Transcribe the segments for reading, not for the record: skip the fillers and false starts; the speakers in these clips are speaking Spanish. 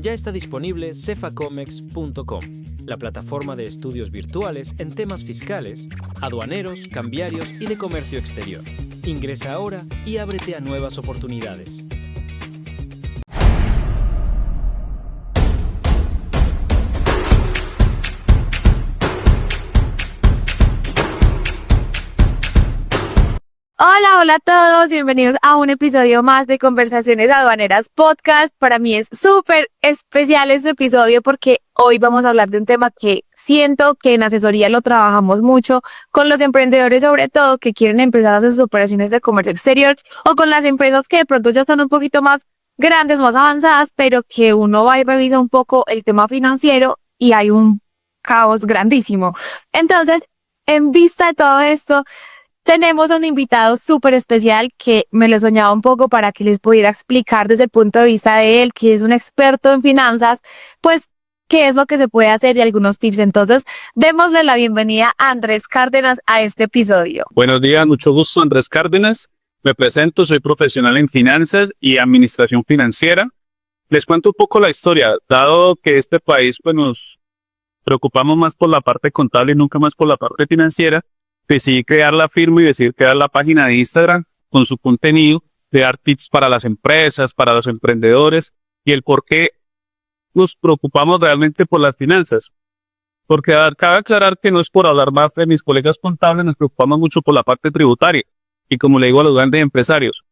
ya está disponible cefacomex.com, la plataforma de estudios virtuales en temas fiscales, aduaneros, cambiarios y de comercio exterior. Ingresa ahora y ábrete a nuevas oportunidades. Hola a todos, bienvenidos a un episodio más de Conversaciones Aduaneras Podcast. Para mí es súper especial este episodio porque hoy vamos a hablar de un tema que siento que en asesoría lo trabajamos mucho con los emprendedores, sobre todo que quieren empezar a hacer sus operaciones de comercio exterior, o con las empresas que de pronto ya están un poquito más grandes, más avanzadas, pero que uno va y revisa un poco el tema financiero y hay un caos grandísimo. Entonces, en vista de todo esto, tenemos a un invitado súper especial que me lo soñaba un poco para que les pudiera explicar desde el punto de vista de él, que es un experto en finanzas, pues qué es lo que se puede hacer y algunos tips. Entonces, démosle la bienvenida a Andrés Cárdenas a este episodio. Buenos días, mucho gusto, Andrés Cárdenas. Me presento, soy profesional en finanzas y administración financiera. Les cuento un poco la historia, dado que este país pues nos preocupamos más por la parte contable y nunca más por la parte financiera. Decidí crear la firma y decidí crear la página de Instagram con su contenido, de dar tips para las empresas, para los emprendedores y el por qué nos preocupamos realmente por las finanzas. Porque cabe aclarar que no es por hablar más de mis colegas contables, nos preocupamos mucho por la parte tributaria. Y como le digo a los grandes empresarios,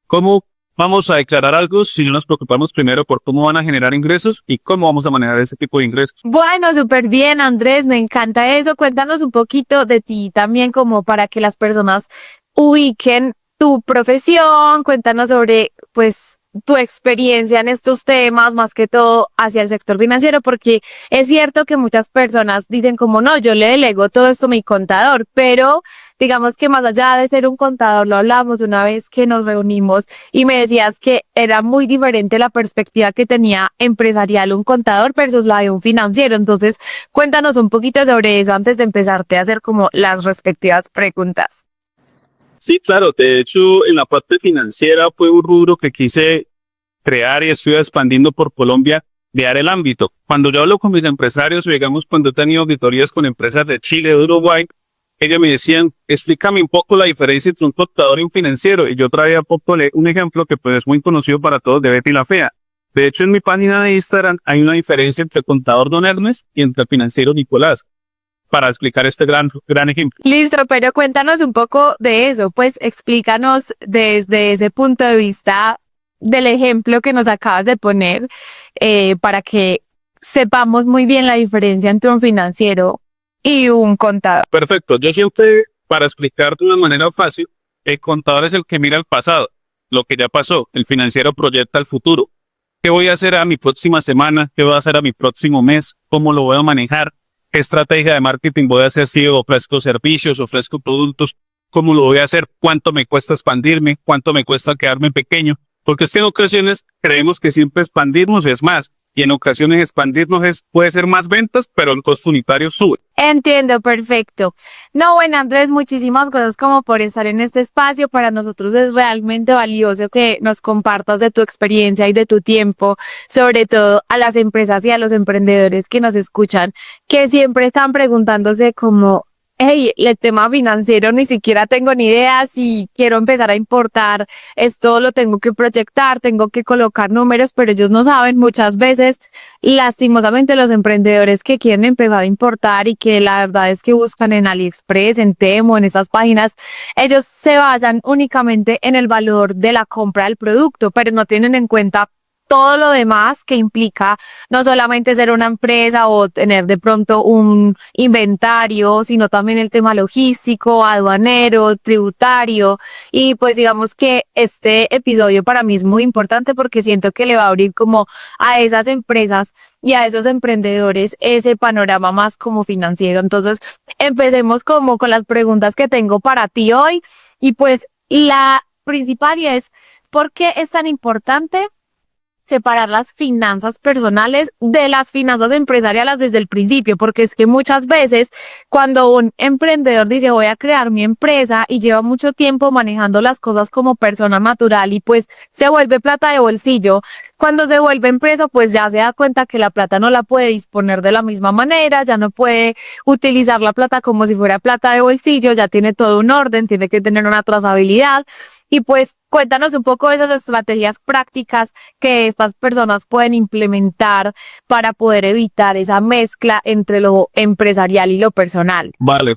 ¿cómo vamos a declarar algo si no nos preocupamos primero por cómo van a generar ingresos y cómo vamos a manejar ese tipo de ingresos? Bueno, súper bien, Andrés, me encanta eso. Cuéntanos un poquito de ti también, como para que las personas ubiquen tu profesión. Cuéntanos sobre, pues, tu experiencia en estos temas, más que todo hacia el sector financiero, porque es cierto que muchas personas dicen como no, yo le delego todo esto a mi contador, pero digamos que más allá de ser un contador, lo hablamos una vez que nos reunimos y me decías que era muy diferente la perspectiva que tenía empresarial un contador versus la de un financiero. Entonces, cuéntanos un poquito sobre eso antes de empezarte a hacer como las respectivas preguntas. Sí, claro. De hecho, en la parte financiera fue un rubro que quise crear y estoy expandiendo por Colombia, de dar el ámbito. Cuando yo hablo con mis empresarios, digamos, cuando he tenido auditorías con empresas de Chile, de Uruguay, ellos me decían, explícame un poco la diferencia entre un contador y un financiero. Y yo traía un ejemplo que pues es muy conocido para todos, de Betty la Fea. De hecho, en mi página de Instagram hay una diferencia entre el contador Don Hermes y entre el financiero Nicolás, para explicar este gran ejemplo. Listo, pero cuéntanos un poco de eso, pues explícanos desde ese punto de vista del ejemplo que nos acabas de poner, para que sepamos muy bien la diferencia entre un financiero y un contador. Perfecto, yo siempre, para explicar de una manera fácil, el contador es el que mira el pasado, lo que ya pasó, el financiero proyecta el futuro. ¿Qué voy a hacer a mi próxima semana? ¿Qué voy a hacer a mi próximo mes? ¿Cómo lo voy a manejar? ¿Qué estrategia de marketing voy a hacer si ofrezco servicios, ofrezco productos? ¿Cómo lo voy a hacer? ¿Cuánto me cuesta expandirme? ¿Cuánto me cuesta quedarme pequeño? Porque es que en ocasiones creemos que siempre expandirnos es más. Y en ocasiones expandirnos puede ser más ventas, pero el costo unitario sube. Entiendo, perfecto. No, bueno, Andrés, muchísimas gracias como por estar en este espacio. Para nosotros es realmente valioso que nos compartas de tu experiencia y de tu tiempo, sobre todo a las empresas y a los emprendedores que nos escuchan, que siempre están preguntándose como, hey, el tema financiero ni siquiera tengo ni idea. Si quiero empezar a importar, esto lo tengo que proyectar, tengo que colocar números, pero ellos no saben muchas veces, lastimosamente, los emprendedores que quieren empezar a importar y que la verdad es que buscan en AliExpress, en Temo, en estas páginas, ellos se basan únicamente en el valor de la compra del producto, pero no tienen en cuenta todo lo demás que implica no solamente ser una empresa o tener de pronto un inventario, sino también el tema logístico, aduanero, tributario. Y pues digamos que este episodio para mí es muy importante porque siento que le va a abrir como a esas empresas y a esos emprendedores ese panorama más como financiero. Entonces, empecemos como con las preguntas que tengo para ti hoy. Y pues la principal es, ¿por qué es tan importante separar las finanzas personales de las finanzas empresariales desde el principio, porque es que muchas veces cuando un emprendedor dice voy a crear mi empresa y lleva mucho tiempo manejando las cosas como persona natural y pues se vuelve plata de bolsillo, cuando se vuelve empresa pues ya se da cuenta que la plata no la puede disponer de la misma manera, ya no puede utilizar la plata como si fuera plata de bolsillo, ya tiene todo un orden, tiene que tener una trazabilidad. Y pues cuéntanos un poco de esas estrategias prácticas que estas personas pueden implementar para poder evitar esa mezcla entre lo empresarial y lo personal. Vale,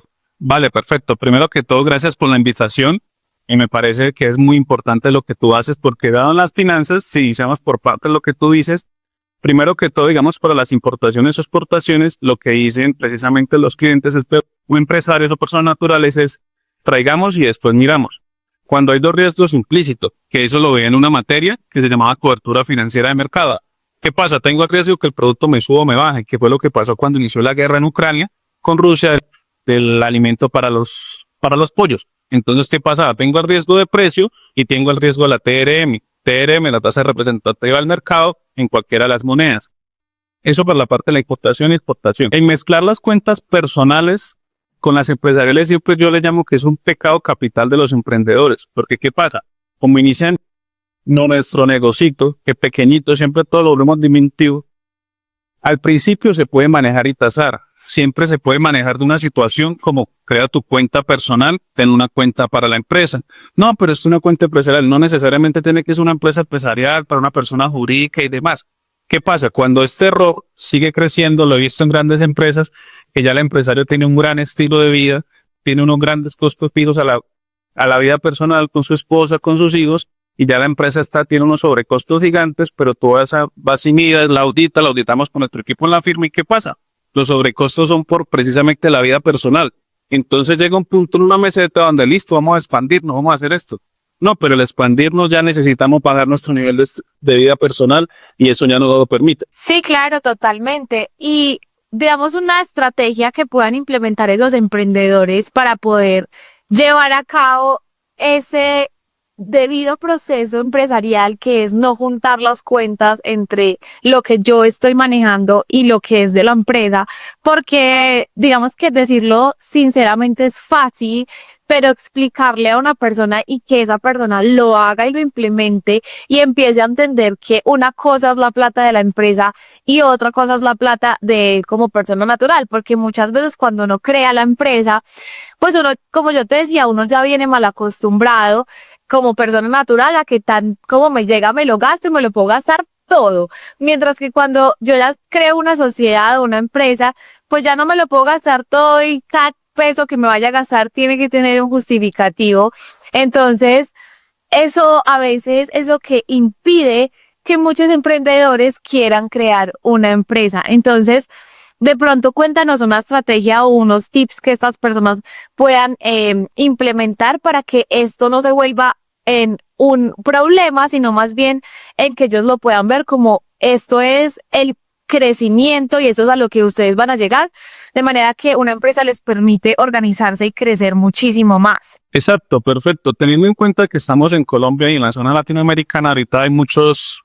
perfecto. Primero que todo, gracias por la invitación. Y me parece que es muy importante lo que tú haces, porque dado en las finanzas, si hicimos por parte de lo que tú dices, primero que todo, digamos, para las importaciones o exportaciones, lo que dicen precisamente los clientes o empresarios o personas naturales es traigamos y después miramos. Cuando hay dos riesgos implícitos, que eso lo ve en una materia que se llamaba cobertura financiera de mercado. ¿Qué pasa? Tengo el riesgo que el producto me suba o me baje, que fue lo que pasó cuando inició la guerra en Ucrania con Rusia del alimento para los pollos. Entonces, ¿qué pasa? Tengo el riesgo de precio y tengo el riesgo de la TRM. TRM, la tasa representativa del mercado en cualquiera de las monedas. Eso por la parte de la importación y exportación. En mezclar las cuentas personales con las empresariales siempre yo le llamo que es un pecado capital de los emprendedores, porque ¿qué pasa? Como inician nuestro negocito, que pequeñito, siempre todo lo volvemos diminutivo, al principio se puede manejar y tasar, siempre se puede manejar de una situación como crea tu cuenta personal, ten una cuenta para la empresa. No, pero es una cuenta empresarial, no necesariamente tiene que ser una empresa empresarial para una persona jurídica y demás. ¿Qué pasa? Cuando este error sigue creciendo, lo he visto en grandes empresas, que ya el empresario tiene un gran estilo de vida, tiene unos grandes costos fijos a la vida personal con su esposa, con sus hijos, y ya la empresa tiene unos sobrecostos gigantes, pero toda esa vacinidad la auditamos con nuestro equipo en la firma, ¿y qué pasa? Los sobrecostos son por precisamente la vida personal. Entonces llega un punto en una meseta donde listo, vamos a expandirnos, vamos a hacer esto. No, pero el expandirnos ya necesitamos pagar nuestro nivel de vida personal y eso ya no lo permite. Sí, claro, totalmente. Y digamos una estrategia que puedan implementar esos emprendedores para poder llevar a cabo ese debido proceso empresarial que es no juntar las cuentas entre lo que yo estoy manejando y lo que es de la empresa, porque digamos que decirlo sinceramente es fácil, pero explicarle a una persona y que esa persona lo haga y lo implemente y empiece a entender que una cosa es la plata de la empresa y otra cosa es la plata de él como persona natural, porque muchas veces cuando uno crea la empresa, pues uno, como yo te decía, uno ya viene mal acostumbrado como persona natural a que tan como me llega me lo gasto y me lo puedo gastar todo, mientras que cuando yo ya creo una sociedad o una empresa, pues ya no me lo puedo gastar todo y cada peso que me vaya a gastar tiene que tener un justificativo. Entonces, eso a veces es lo que impide que muchos emprendedores quieran crear una empresa. Entonces, de pronto cuéntanos una estrategia o unos tips que estas personas puedan implementar para que esto no se vuelva en un problema, sino más bien en que ellos lo puedan ver como esto es el crecimiento y eso es a lo que ustedes van a llegar, de manera que una empresa les permite organizarse y crecer muchísimo más. Exacto, perfecto. Teniendo en cuenta que estamos en Colombia y en la zona latinoamericana, ahorita hay muchos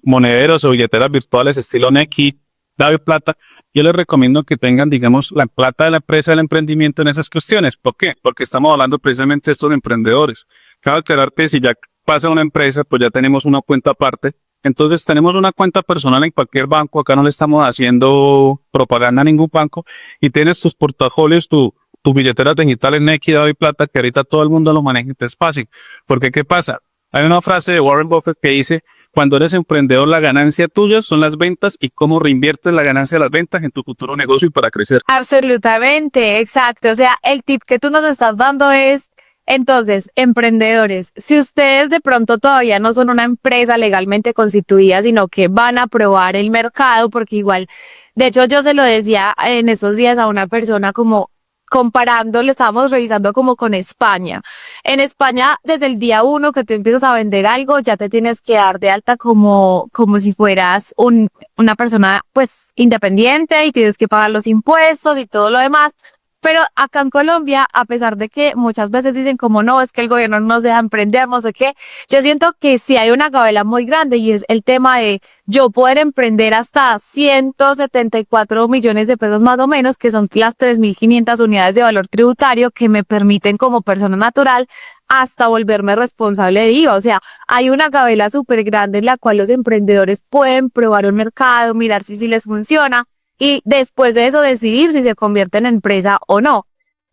monederos o billeteras virtuales estilo Nequi, Davi Plata. Yo les recomiendo que tengan, digamos, la plata de la empresa, del emprendimiento en esas cuestiones. ¿Por qué? Porque estamos hablando precisamente de estos emprendedores. Cabe aclarar que si ya pasa una empresa, pues ya tenemos una cuenta aparte. Entonces tenemos una cuenta personal en cualquier banco, acá no le estamos haciendo propaganda a ningún banco, y tienes tus portafolios, tus billeteras digitales Nequi, Davi Plata, que ahorita todo el mundo lo maneja y te es fácil. Porque ¿qué pasa? Hay una frase de Warren Buffett que dice, cuando eres emprendedor, la ganancia tuya son las ventas y cómo reinviertes la ganancia de las ventas en tu futuro negocio y para crecer. Absolutamente, exacto. O sea, el tip que tú nos estás dando es, entonces, emprendedores, si ustedes de pronto todavía no son una empresa legalmente constituida, sino que van a probar el mercado, porque igual, de hecho yo se lo decía en esos días a una persona como comparando, le estábamos revisando como con España. En España, desde el día 1 que tú empiezas a vender algo, ya te tienes que dar de alta como si fueras una persona pues independiente y tienes que pagar los impuestos y todo lo demás. Pero acá en Colombia, a pesar de que muchas veces dicen como no, es que el gobierno no nos deja emprender, no sé qué, yo siento que sí hay una gabela muy grande y es el tema de yo poder emprender hasta 174 millones de pesos más o menos, que son las 3.500 unidades de valor tributario que me permiten como persona natural hasta volverme responsable de IVA. O sea, hay una gabela súper grande en la cual los emprendedores pueden probar un mercado, mirar si les funciona y después de eso decidir si se convierte en empresa o no.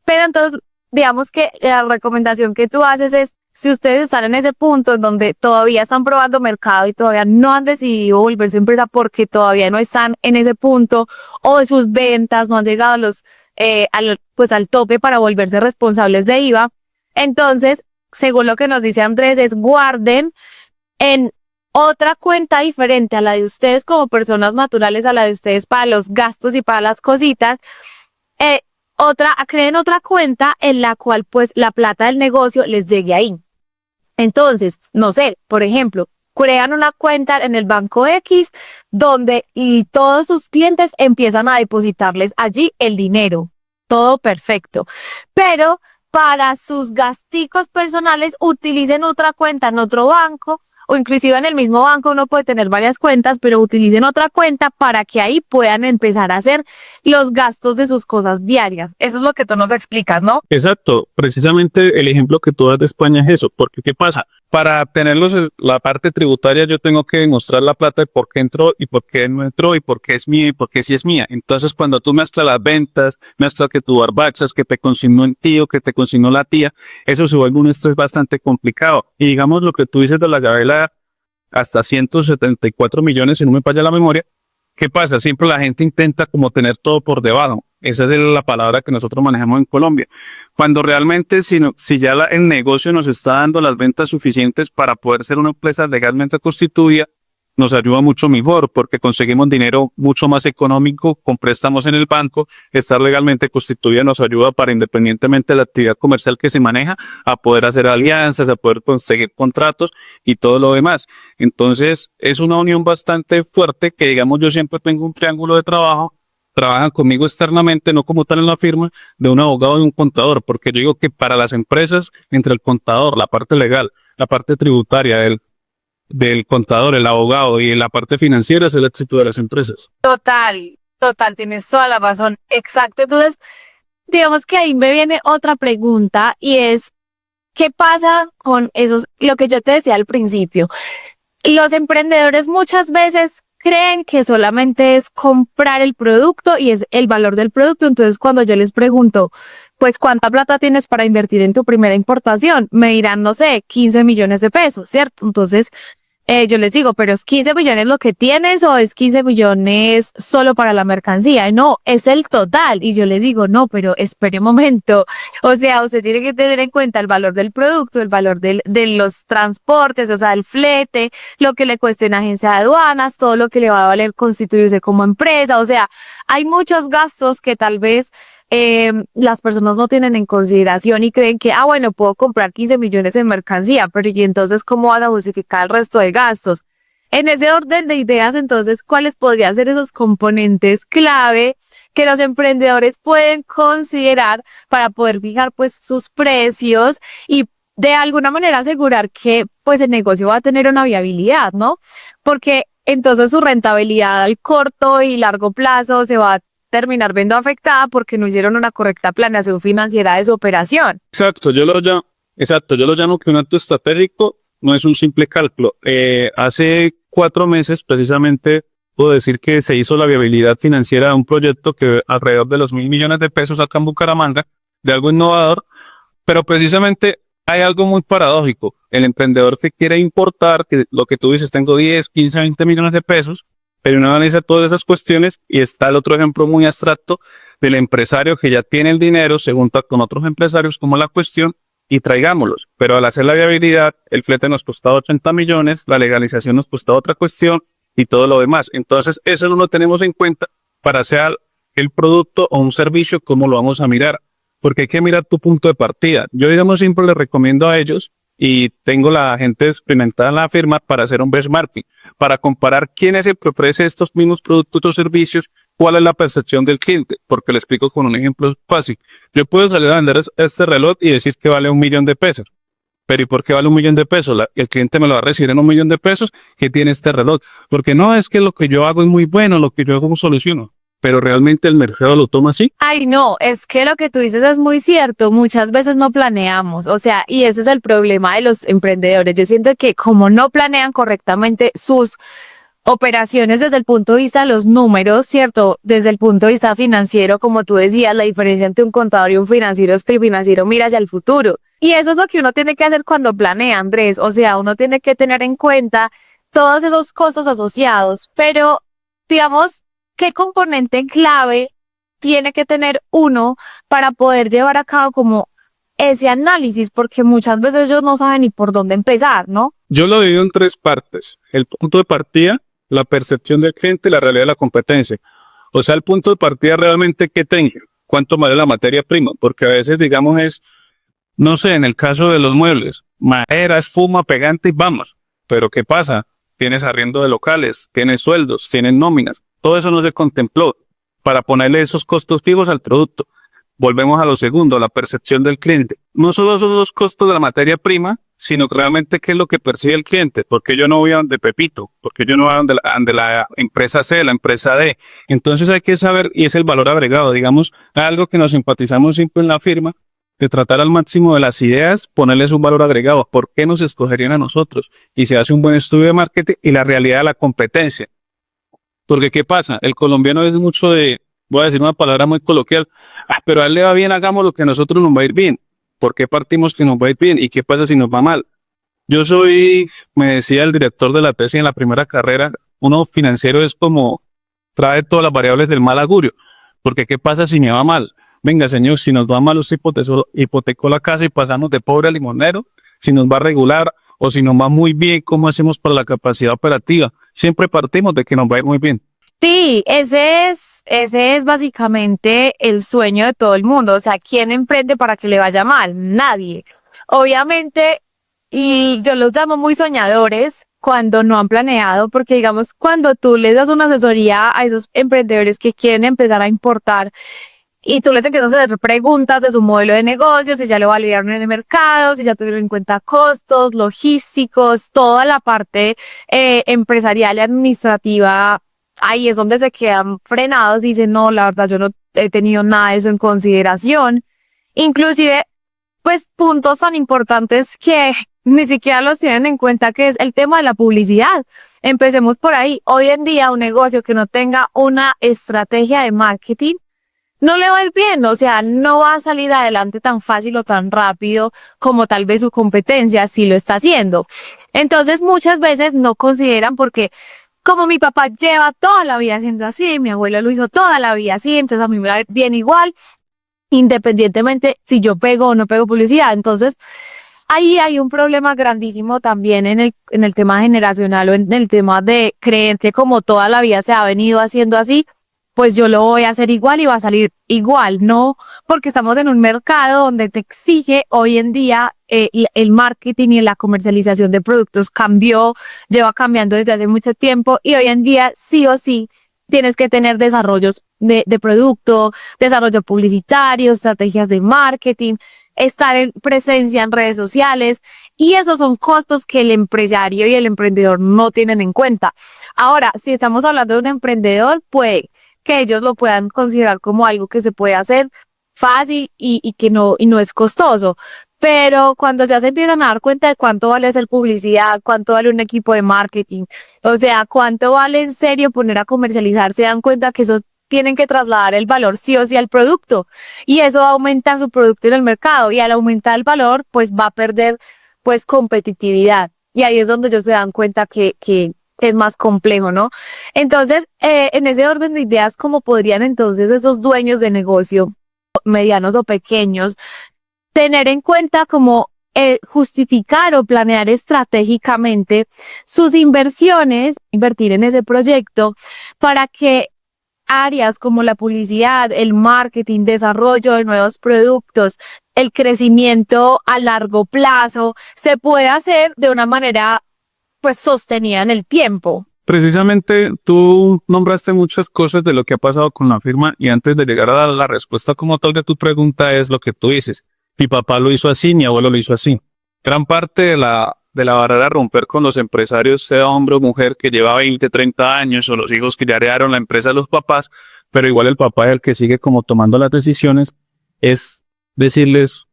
Pero entonces, digamos que la recomendación que tú haces es, si ustedes están en ese punto en donde todavía están probando mercado y todavía no han decidido volverse empresa porque todavía no están en ese punto o sus ventas no han llegado a pues al tope para volverse responsables de IVA, entonces, según lo que nos dice Andrés, es guarden en otra cuenta diferente a la de ustedes como personas naturales, a la de ustedes para los gastos y para las cositas, creen otra cuenta en la cual pues la plata del negocio les llegue ahí. Entonces, no sé, por ejemplo, crean una cuenta en el banco X donde y todos sus clientes empiezan a depositarles allí el dinero. Todo perfecto. Pero para sus gasticos personales utilicen otra cuenta en otro banco o inclusive en el mismo banco uno puede tener varias cuentas, pero utilicen otra cuenta para que ahí puedan empezar a hacer los gastos de sus cosas diarias. Eso es lo que tú nos explicas, ¿no? Exacto, precisamente el ejemplo que tú das de España es eso, porque ¿qué pasa? Para tener la parte tributaria yo tengo que demostrar la plata de por qué entró y por qué no entró y por qué es mía y por qué sí es mía. Entonces cuando tú mezclas las ventas, mezclas que tu barbaxas, que te consignó el tío, que te consignó la tía, eso se vuelve un estrés bastante complicado. Y digamos lo que tú dices de la gabela hasta 174 millones, si no me falla la memoria, ¿qué pasa? Siempre la gente intenta como tener todo por debajo. Esa es la palabra que nosotros manejamos en Colombia. Cuando realmente, si ya el negocio nos está dando las ventas suficientes para poder ser una empresa legalmente constituida, nos ayuda mucho mejor porque conseguimos dinero mucho más económico con préstamos en el banco. Estar legalmente constituida nos ayuda para, independientemente de la actividad comercial que se maneja, a poder hacer alianzas, a poder conseguir contratos y todo lo demás. Entonces, es una unión bastante fuerte que, digamos, yo siempre tengo un triángulo de trabajo. Trabajan conmigo externamente, no como tal en la firma, de un abogado y un contador, porque yo digo que para las empresas, entre el contador, la parte legal, la parte tributaria, del contador, el abogado y la parte financiera es el éxito de las empresas. Total, tienes toda la razón. Exacto. Entonces, digamos que ahí me viene otra pregunta y es, ¿qué pasa con esos, lo que yo te decía al principio? Los emprendedores muchas veces creen que solamente es comprar el producto y es el valor del producto. Entonces, cuando yo les pregunto, pues, ¿cuánta plata tienes para invertir en tu primera importación? Me dirán, no sé, 15 millones de pesos, ¿cierto? Entonces, yo les digo, ¿pero es 15 millones lo que tienes o es 15 millones solo para la mercancía? No, es el total. Y yo les digo, no, pero espere un momento. O sea, usted tiene que tener en cuenta el valor del producto, el valor de los transportes, o sea, el flete, lo que le cueste una agencia de aduanas, todo lo que le va a valer constituirse como empresa. O sea, hay muchos gastos que tal vez las personas no tienen en consideración y creen que, bueno, puedo comprar 15 millones en mercancía, pero ¿y entonces cómo vas a justificar el resto de gastos? En ese orden de ideas, entonces, ¿cuáles podrían ser esos componentes clave que los emprendedores pueden considerar para poder fijar pues sus precios y de alguna manera asegurar que pues el negocio va a tener una viabilidad, ¿no? Porque entonces su rentabilidad al corto y largo plazo se va a terminar viendo afectada porque no hicieron una correcta planeación financiera de su operación. Exacto, yo lo llamo que un acto estratégico no es un simple cálculo. Hace 4 meses precisamente puedo decir que se hizo la viabilidad financiera de un proyecto que alrededor de los 1.000 millones de pesos acá en Bucaramanga, de algo innovador, pero precisamente hay algo muy paradójico. El emprendedor que quiere importar, que lo que tú dices, tengo 10, 15, 20 millones de pesos, pero uno analiza todas esas cuestiones y está el otro ejemplo muy abstracto del empresario que ya tiene el dinero, se junta con otros empresarios como la cuestión y traigámoslos. Pero al hacer la viabilidad, el flete nos costaba 80 millones, la legalización nos costaba otra cuestión y todo lo demás. Entonces, eso no lo tenemos en cuenta para hacer el producto o un servicio, cómo lo vamos a mirar, porque hay que mirar tu punto de partida. Yo, digamos, siempre les recomiendo a ellos y tengo la gente experimentada en la firma para hacer un benchmarking, para comparar quién es el que ofrece estos mismos productos o servicios cuál es la percepción del cliente, porque le explico con un ejemplo fácil. Yo puedo salir a vender este reloj y decir que vale 1.000.000 de pesos. Pero ¿y por qué vale 1.000.000 de pesos? El cliente me lo va a recibir en 1.000.000 de pesos que tiene este reloj. Porque no es que lo que yo hago es muy bueno, lo que yo hago soluciono. Pero realmente el mercado lo toma así. Ay, no, es que lo que tú dices es muy cierto. Muchas veces no planeamos, o sea, y ese es el problema de los emprendedores. Yo siento que como no planean correctamente sus operaciones desde el punto de vista de los números, ¿cierto? Desde el punto de vista financiero, como tú decías, la diferencia entre un contador y un financiero es que el financiero mira hacia el futuro. Y eso es lo que uno tiene que hacer cuando planea, Andrés. O sea, uno tiene que tener en cuenta todos esos costos asociados, pero digamos, ¿qué componente clave tiene que tener uno para poder llevar a cabo como ese análisis? Porque muchas veces ellos no saben ni por dónde empezar, ¿no? Yo lo divido en tres partes. El punto de partida, la percepción del cliente y la realidad de la competencia. O sea, el punto de partida realmente que tenga, cuánto vale la materia prima, porque a veces, digamos, es, no sé, en el caso de los muebles, madera, espuma, pegante y vamos. Pero ¿qué pasa? Tienes arriendo de locales, tienes sueldos, tienes nóminas. Todo eso no se contempló para ponerle esos costos fijos al producto. Volvemos a lo segundo, la percepción del cliente. No solo son los costos de la materia prima, sino que realmente qué es lo que percibe el cliente. Porque yo no voy a donde Pepito, porque yo no voy a donde la empresa C, la empresa D. Entonces hay que saber, y es el valor agregado, digamos, algo que nos simpatizamos siempre en la firma, de tratar al máximo de las ideas, ponerles un valor agregado. ¿Por qué nos escogerían a nosotros? Y se hace un buen estudio de marketing y la realidad de la competencia. Porque ¿qué pasa? El colombiano es mucho de, voy a decir una palabra muy coloquial, pero a él le va bien, hagamos lo que a nosotros nos va a ir bien. ¿Por qué partimos que nos va a ir bien? ¿Y qué pasa si nos va mal? Me decía el director de la tesis en la primera carrera, uno financiero es como, trae todas las variables del mal augurio. Porque ¿qué pasa si me va mal? Venga, señor, si nos va mal, usted hipotecó la casa y pasamos de pobre a limonero. Si nos va regular o si nos va muy bien, ¿cómo hacemos para la capacidad operativa? Siempre partimos de que nos va a ir muy bien. Sí, ese es básicamente el sueño de todo el mundo. O sea, ¿quién emprende para que le vaya mal? Nadie. Obviamente, y yo los llamo muy soñadores cuando no han planeado, porque digamos, cuando tú les das una asesoría a esos emprendedores que quieren empezar a importar y tú les empiezas a hacer preguntas de su modelo de negocio, si ya lo validaron en el mercado, si ya tuvieron en cuenta costos, logísticos, toda la parte empresarial y administrativa, ahí es donde se quedan frenados y dicen, no, la verdad yo no he tenido nada de eso en consideración. Inclusive, pues puntos tan importantes que ni siquiera los tienen en cuenta, que es el tema de la publicidad. Empecemos por ahí. Hoy en día un negocio que no tenga una estrategia de marketing no le va a ir bien, o sea, no va a salir adelante tan fácil o tan rápido como tal vez su competencia sí lo está haciendo. Entonces muchas veces no consideran porque como mi papá lleva toda la vida haciendo así, mi abuelo lo hizo toda la vida así, entonces a mí me va a ir bien igual, independientemente si yo pego o no pego publicidad. Entonces ahí hay un problema grandísimo también en el tema generacional o en el tema de creer que como toda la vida se ha venido haciendo así, pues yo lo voy a hacer igual y va a salir igual. No, porque estamos en un mercado donde te exige hoy en día el marketing y la comercialización de productos lleva cambiando desde hace mucho tiempo y hoy en día sí o sí tienes que tener desarrollos de producto, desarrollo publicitario, estrategias de marketing, estar en presencia en redes sociales, y esos son costos que el empresario y el emprendedor no tienen en cuenta. Ahora, si estamos hablando de un emprendedor, pues que ellos lo puedan considerar como algo que se puede hacer fácil y que no es costoso. Pero cuando ya se empiezan a dar cuenta de cuánto vale hacer publicidad, cuánto vale un equipo de marketing, o sea, cuánto vale en serio poner a comercializar, se dan cuenta que eso tienen que trasladar el valor sí o sí al producto, y eso aumenta su producto en el mercado, y al aumentar el valor, pues va a perder pues competitividad. Y ahí es donde ellos se dan cuenta que es más complejo, ¿no? Entonces, en ese orden de ideas, ¿cómo podrían entonces esos dueños de negocio, medianos o pequeños, tener en cuenta como justificar o planear estratégicamente sus inversiones, invertir en ese proyecto para que áreas como la publicidad, el marketing, desarrollo de nuevos productos, el crecimiento a largo plazo, se pueda hacer de una manera pues sostenida en el tiempo? Precisamente tú nombraste muchas cosas de lo que ha pasado con la firma y antes de llegar a la respuesta como tal de tu pregunta es lo que tú dices. Mi papá lo hizo así, mi abuelo lo hizo así. Gran parte de la barrera a romper con los empresarios, sea hombre o mujer, que lleva 20, 30 años o los hijos que ya heredaron la empresa de los papás, pero igual el papá es el que sigue como tomando las decisiones, es decirles,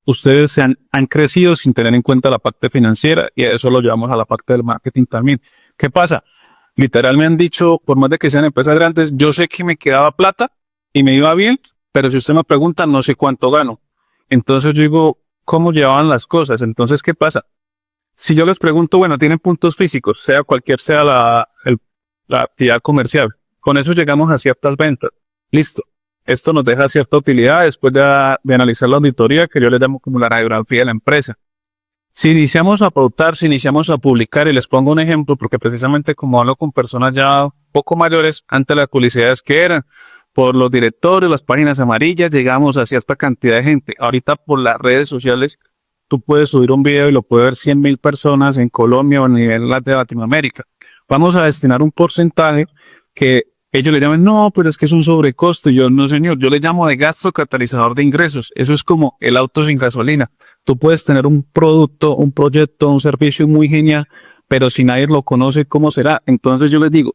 ustedes han crecido sin tener en cuenta la parte financiera y a eso lo llevamos a la parte del marketing también. ¿Qué pasa? Literal me han dicho, por más de que sean empresas grandes, yo sé que me quedaba plata y me iba bien, pero si usted me pregunta, no sé cuánto gano. Entonces yo digo, ¿cómo llevaban las cosas? Entonces, ¿qué pasa? Si yo les pregunto, bueno, tienen puntos físicos, sea cualquier sea la actividad comercial, con eso llegamos a ciertas ventas. Listo. Esto nos deja cierta utilidad después de analizar la auditoría, que yo le llamo como la radiografía de la empresa. Si iniciamos a pautar, si iniciamos a publicar, y les pongo un ejemplo, porque precisamente como hablo con personas ya poco mayores, antes las publicidades que eran, por los directorios, las páginas amarillas, llegamos a cierta cantidad de gente. Ahorita por las redes sociales, tú puedes subir un video y lo puede ver 100,000 personas en Colombia o a nivel de Latinoamérica. Vamos a destinar un porcentaje que ellos le llaman, no, pero es que es un sobrecosto. Y yo, no señor, yo le llamo de gasto catalizador de ingresos. Eso es como el auto sin gasolina. Tú puedes tener un producto, un proyecto, un servicio muy genial, pero si nadie lo conoce, ¿cómo será? Entonces yo les digo,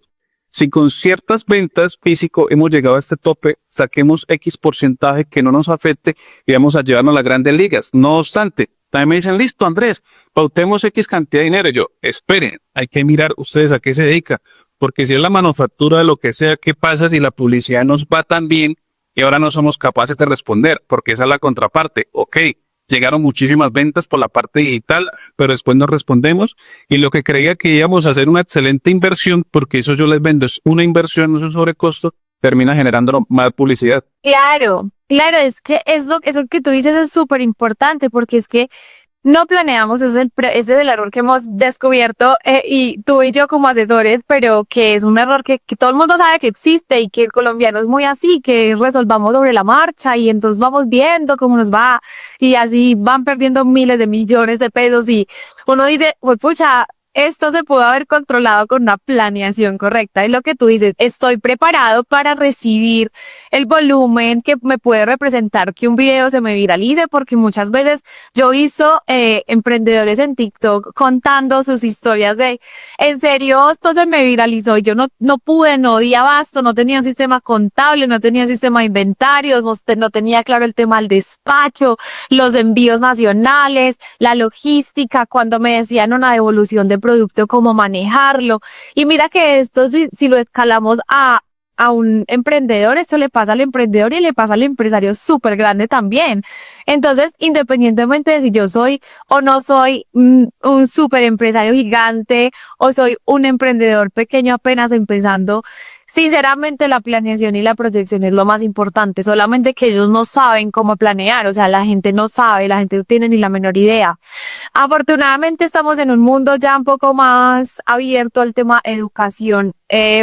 si con ciertas ventas físico hemos llegado a este tope, saquemos X porcentaje que no nos afecte y vamos a llevarnos a las grandes ligas. No obstante, también me dicen, listo, Andrés, pautemos X cantidad de dinero. Y yo, esperen, hay que mirar ustedes a qué se dedican. Porque si es la manufactura de lo que sea, ¿qué pasa si la publicidad nos va tan bien y ahora no somos capaces de responder? Porque esa es la contraparte. Ok, llegaron muchísimas ventas por la parte digital, pero después no respondemos. Y lo que creía que íbamos a hacer una excelente inversión, porque eso yo les vendo, es una inversión, no es un sobrecosto, termina generando más publicidad. Claro, claro, es que eso que tú dices es súper importante porque es que no planeamos, ese es el error que hemos descubierto y tú y yo como asesores, pero que es un error que todo el mundo sabe que existe y que el colombiano es muy así, que resolvamos sobre la marcha y entonces vamos viendo cómo nos va y así van perdiendo miles de millones de pesos y uno dice, pues pucha, esto se pudo haber controlado con una planeación correcta. Es lo que tú dices, estoy preparado para recibir el volumen que me puede representar que un video se me viralice, porque muchas veces yo he visto emprendedores en TikTok contando sus historias de, en serio, esto se me viralizó, y yo no pude, no di abasto, no tenía un sistema contable, no tenía un sistema de inventarios, no tenía claro el tema del despacho, los envíos nacionales, la logística, cuando me decían una devolución de producto, cómo manejarlo. Y mira que esto, si lo escalamos a un emprendedor, esto le pasa al emprendedor y le pasa al empresario súper grande también. Entonces, independientemente de si yo soy o no soy un súper empresario gigante o soy un emprendedor pequeño apenas empezando, sinceramente la planeación y la proyección es lo más importante, solamente que ellos no saben cómo planear, o sea, la gente no sabe, la gente no tiene ni la menor idea. Afortunadamente estamos en un mundo ya un poco más abierto al tema educación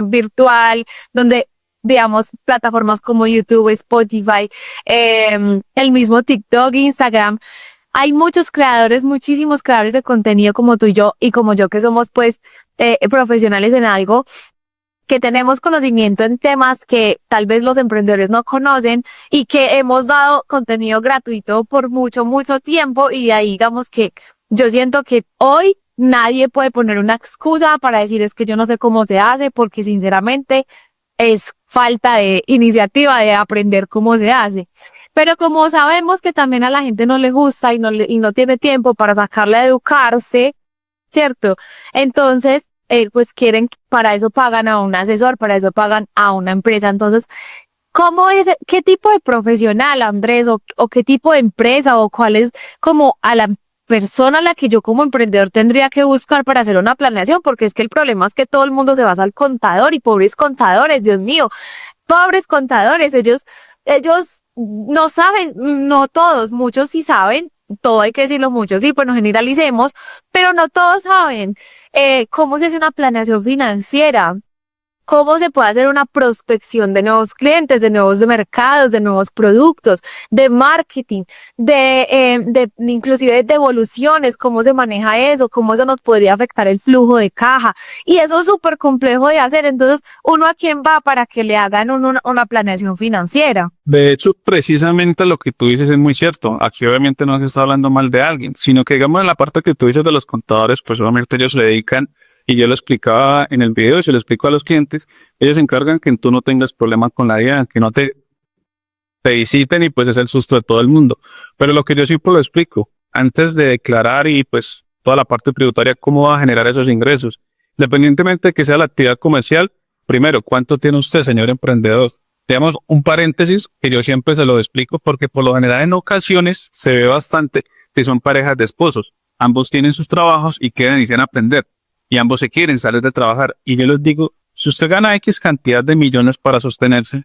virtual, donde digamos, plataformas como YouTube, Spotify, el mismo TikTok, Instagram. Hay muchos creadores, muchísimos creadores de contenido como tú y yo, que somos pues profesionales en algo, que tenemos conocimiento en temas que tal vez los emprendedores no conocen y que hemos dado contenido gratuito por mucho, mucho tiempo, y de ahí digamos que yo siento que hoy nadie puede poner una excusa para decir es que yo no sé cómo se hace, porque sinceramente es falta de iniciativa de aprender cómo se hace. Pero como sabemos que también a la gente no le gusta y no tiene tiempo para sacarle a educarse, ¿cierto? Entonces, pues quieren, para eso pagan a un asesor, para eso pagan a una empresa. Entonces, qué tipo de profesional, Andrés, o qué tipo de empresa, o cuál es como a la persona a la que yo como emprendedor tendría que buscar para hacer una planeación? Porque es que el problema es que todo el mundo se basa al contador, y pobres contadores, Dios mío, pobres contadores, ellos no saben, no todos, muchos sí saben, todo hay que decirlo, muchos sí, pues no generalicemos, pero no todos saben cómo se hace una planeación financiera, cómo se puede hacer una prospección de nuevos clientes, de nuevos mercados, de nuevos productos, de marketing, de inclusive de devoluciones, cómo se maneja eso, cómo eso nos podría afectar el flujo de caja. Y eso es súper complejo de hacer. Entonces, ¿uno a quién va para que le hagan una planeación financiera? De hecho, precisamente lo que tú dices es muy cierto. Aquí obviamente no se está hablando mal de alguien, sino que digamos en la parte que tú dices de los contadores, pues obviamente ellos se dedican, y yo lo explicaba en el video y se lo explico a los clientes, ellos se encargan que tú no tengas problemas con la DIAN, que no te visiten y pues es el susto de todo el mundo. Pero lo que yo siempre lo explico, antes de declarar y pues toda la parte tributaria, cómo va a generar esos ingresos. Independientemente de que sea la actividad comercial, primero, ¿cuánto tiene usted, señor emprendedor? Digamos, un paréntesis que yo siempre se lo explico porque por lo general en ocasiones se ve bastante que son parejas de esposos. Ambos tienen sus trabajos y quieren iniciar a aprender y ambos se quieren salir de trabajar. Y yo les digo, si usted gana X cantidad de millones para sostenerse,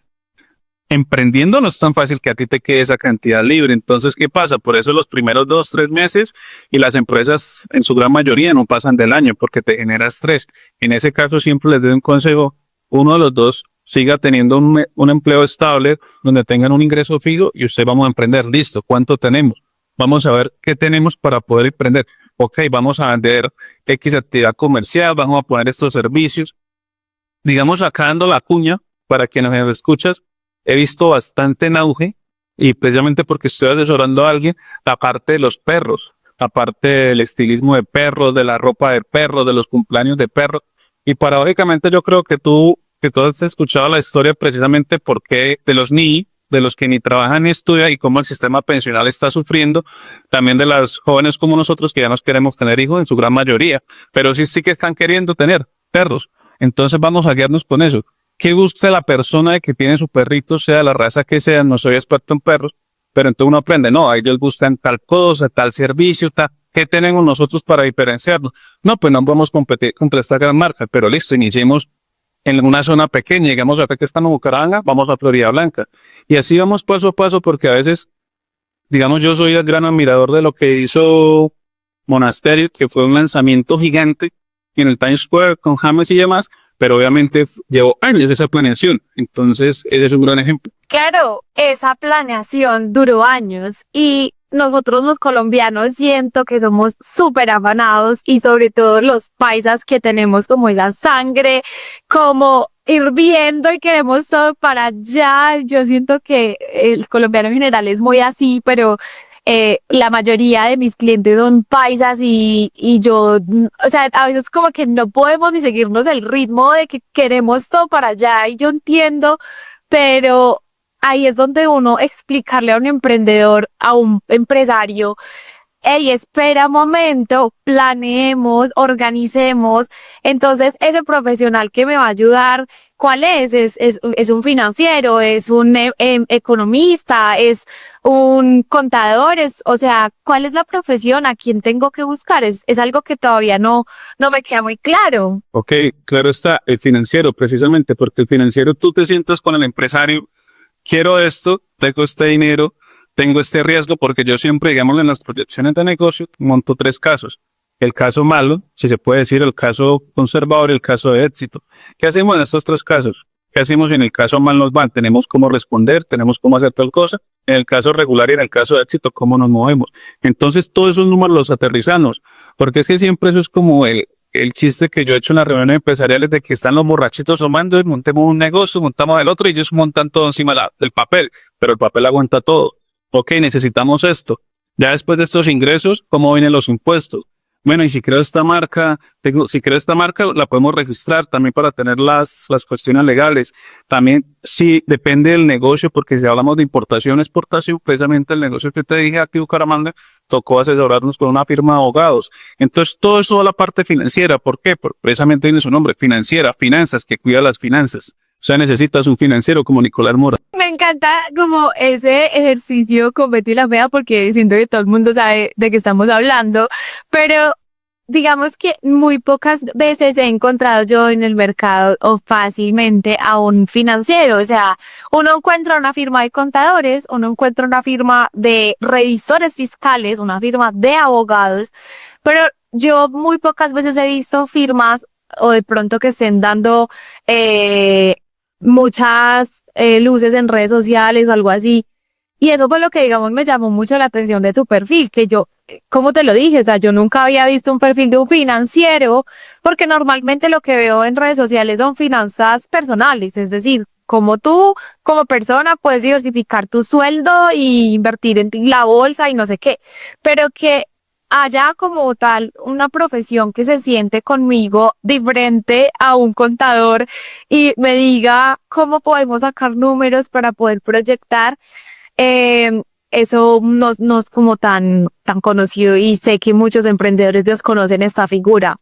emprendiendo no es tan fácil que a ti te quede esa cantidad libre. Entonces, ¿qué pasa? Por eso los primeros 2, 3 meses y las empresas en su gran mayoría no pasan del año porque te genera estrés. En ese caso siempre les doy un consejo, uno de los dos siga teniendo un empleo estable donde tengan un ingreso fijo y usted vamos a emprender. Listo, ¿cuánto tenemos? Vamos a ver qué tenemos para poder emprender. Ok, vamos a vender X actividad comercial, vamos a poner estos servicios. Digamos, acá dando la cuña para quienes me escuchas, he visto bastante en auge y precisamente porque estoy asesorando a alguien, la parte de los perros, la parte del estilismo de perros, de la ropa de perros, de los cumpleaños de perros. Y paradójicamente yo creo que tú has escuchado la historia precisamente porque de los NII, de los que ni trabajan ni estudian y cómo el sistema pensional está sufriendo, también de las jóvenes como nosotros que ya nos queremos tener hijos en su gran mayoría, pero sí que están queriendo tener perros. Entonces vamos a guiarnos con eso. ¿Qué gusta la persona de que tiene su perrito, sea la raza que sea? No soy experto en perros, pero entonces uno aprende, no, a ellos gustan tal cosa, tal servicio, tal. ¿Qué tenemos nosotros para diferenciarnos? No, pues no vamos a competir contra esta gran marca, pero listo, iniciemos en una zona pequeña, digamos acá que estamos en Bucaramanga, vamos a Florida Blanca. Y así vamos paso a paso porque a veces, digamos, yo soy el gran admirador de lo que hizo Monasterio, que fue un lanzamiento gigante en el Times Square con James y demás, pero obviamente llevó años esa planeación. Entonces, ese es un gran ejemplo. Claro, esa planeación duró años y nosotros los colombianos siento que somos súper afanados y sobre todo los paisas que tenemos como esa sangre, como hirviendo y queremos todo para allá. Yo siento que el colombiano en general es muy así, pero la mayoría de mis clientes son paisas y yo, o sea, a veces como que no podemos ni seguirnos el ritmo de que queremos todo para allá y yo entiendo, pero ahí es donde uno explicarle a un emprendedor, a un empresario, hey, espera un momento, planeemos, organicemos. Entonces, ese profesional que me va a ayudar, ¿cuál es? Es un financiero, es un economista, es un contador, o sea, ¿cuál es la profesión? ¿A quién tengo que buscar? Es algo que todavía no me queda muy claro. Ok, claro está, el financiero, precisamente, porque el financiero tú te sientas con el empresario, quiero esto, tengo este dinero, tengo este riesgo, porque yo siempre, digamos, en las proyecciones de negocio, monto 3 casos. El caso malo, si se puede decir, el caso conservador y el caso de éxito. ¿Qué hacemos en estos 3 casos? ¿Qué hacemos si en el caso mal nos van? Tenemos cómo responder, tenemos cómo hacer tal cosa. En el caso regular y en el caso de éxito, cómo nos movemos. Entonces, todos esos números los aterrizamos, porque es que siempre eso es como el chiste que yo he hecho en las reuniones empresariales de que están los borrachitos tomando y montemos un negocio, montamos el otro y ellos montan todo encima del papel, pero el papel aguanta todo. Ok, necesitamos esto. Ya después de estos ingresos, ¿cómo vienen los impuestos? Bueno, y si creo esta marca, la podemos registrar también para tener las cuestiones legales. También, sí, depende del negocio, porque si hablamos de importación, exportación, precisamente el negocio que te dije aquí en Bucaramanga, tocó asesorarnos con una firma de abogados. Entonces, todo eso es la parte financiera. ¿Por qué? Porque precisamente tiene su nombre, financiera, finanzas, que cuida las finanzas. O sea, necesitas un financiero como Nicolás Mora. Me encanta como ese ejercicio con Betty la Fea porque siento que todo el mundo sabe de qué estamos hablando, pero digamos que muy pocas veces he encontrado yo en el mercado o fácilmente a un financiero. O sea, uno encuentra una firma de contadores, uno encuentra una firma de revisores fiscales, una firma de abogados, pero yo muy pocas veces he visto firmas o de pronto que estén dando muchas luces en redes sociales o algo así. Y eso fue lo que, digamos, me llamó mucho la atención de tu perfil, que yo, como te lo dije, o sea, yo nunca había visto un perfil de un financiero, porque normalmente lo que veo en redes sociales son finanzas personales, es decir, como tú, como persona, puedes diversificar tu sueldo y invertir en la bolsa y no sé qué, pero que haya como tal una profesión que se siente conmigo diferente a un contador y me diga cómo podemos sacar números para poder proyectar. Eso no es como tan conocido y sé que muchos emprendedores desconocen esta figura.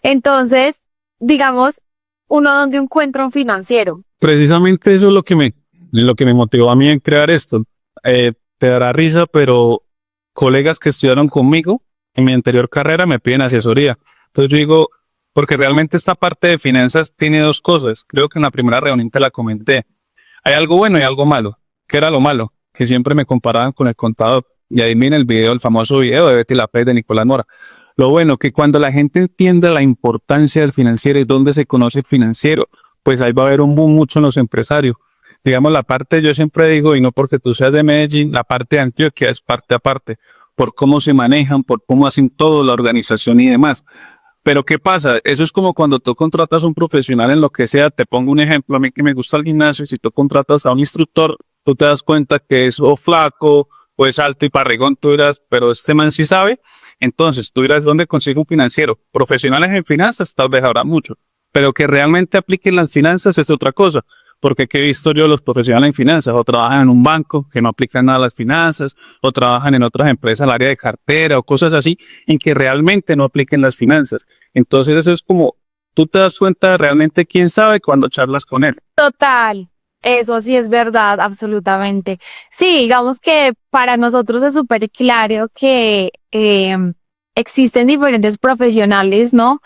Entonces, digamos, uno donde encuentra un financiero. Precisamente eso es lo que me motivó a mí en crear esto. Te dará risa, pero colegas que estudiaron conmigo en mi anterior carrera me piden asesoría. Entonces yo digo, porque realmente esta parte de finanzas tiene dos cosas. Creo que en la primera reunión te la comenté. Hay algo bueno y algo malo. ¿Qué era lo malo? Que siempre me comparaban con el contador. Y adivina el video, el famoso video de Betty la Pez de Nicolás Mora. Lo bueno, que cuando la gente entienda la importancia del financiero y dónde se conoce el financiero, pues ahí va a haber un boom mucho en los empresarios. Digamos, la parte, yo siempre digo, y no porque tú seas de Medellín, la parte de Antioquia es parte aparte, por cómo se manejan, por cómo hacen todo, la organización y demás. Pero ¿qué pasa? Eso es como cuando tú contratas a un profesional en lo que sea. Te pongo un ejemplo, a mí que me gusta el gimnasio, si tú contratas a un instructor, tú te das cuenta que es o flaco, o es alto y parrigón, tú dirás, pero este man sí sabe. Entonces, tú dirás, ¿dónde consigo un financiero? Profesionales en finanzas, tal vez habrá mucho, pero que realmente apliquen las finanzas es otra cosa. Porque ¿qué he visto yo los profesionales en finanzas? O trabajan en un banco que no aplican nada a las finanzas, o trabajan en otras empresas, el área de cartera o cosas así, en que realmente no apliquen las finanzas. Entonces eso es como, tú te das cuenta de realmente quién sabe cuando charlas con él. Total, eso sí es verdad, absolutamente. Sí, digamos que para nosotros es súper claro que existen diferentes profesionales, ¿no?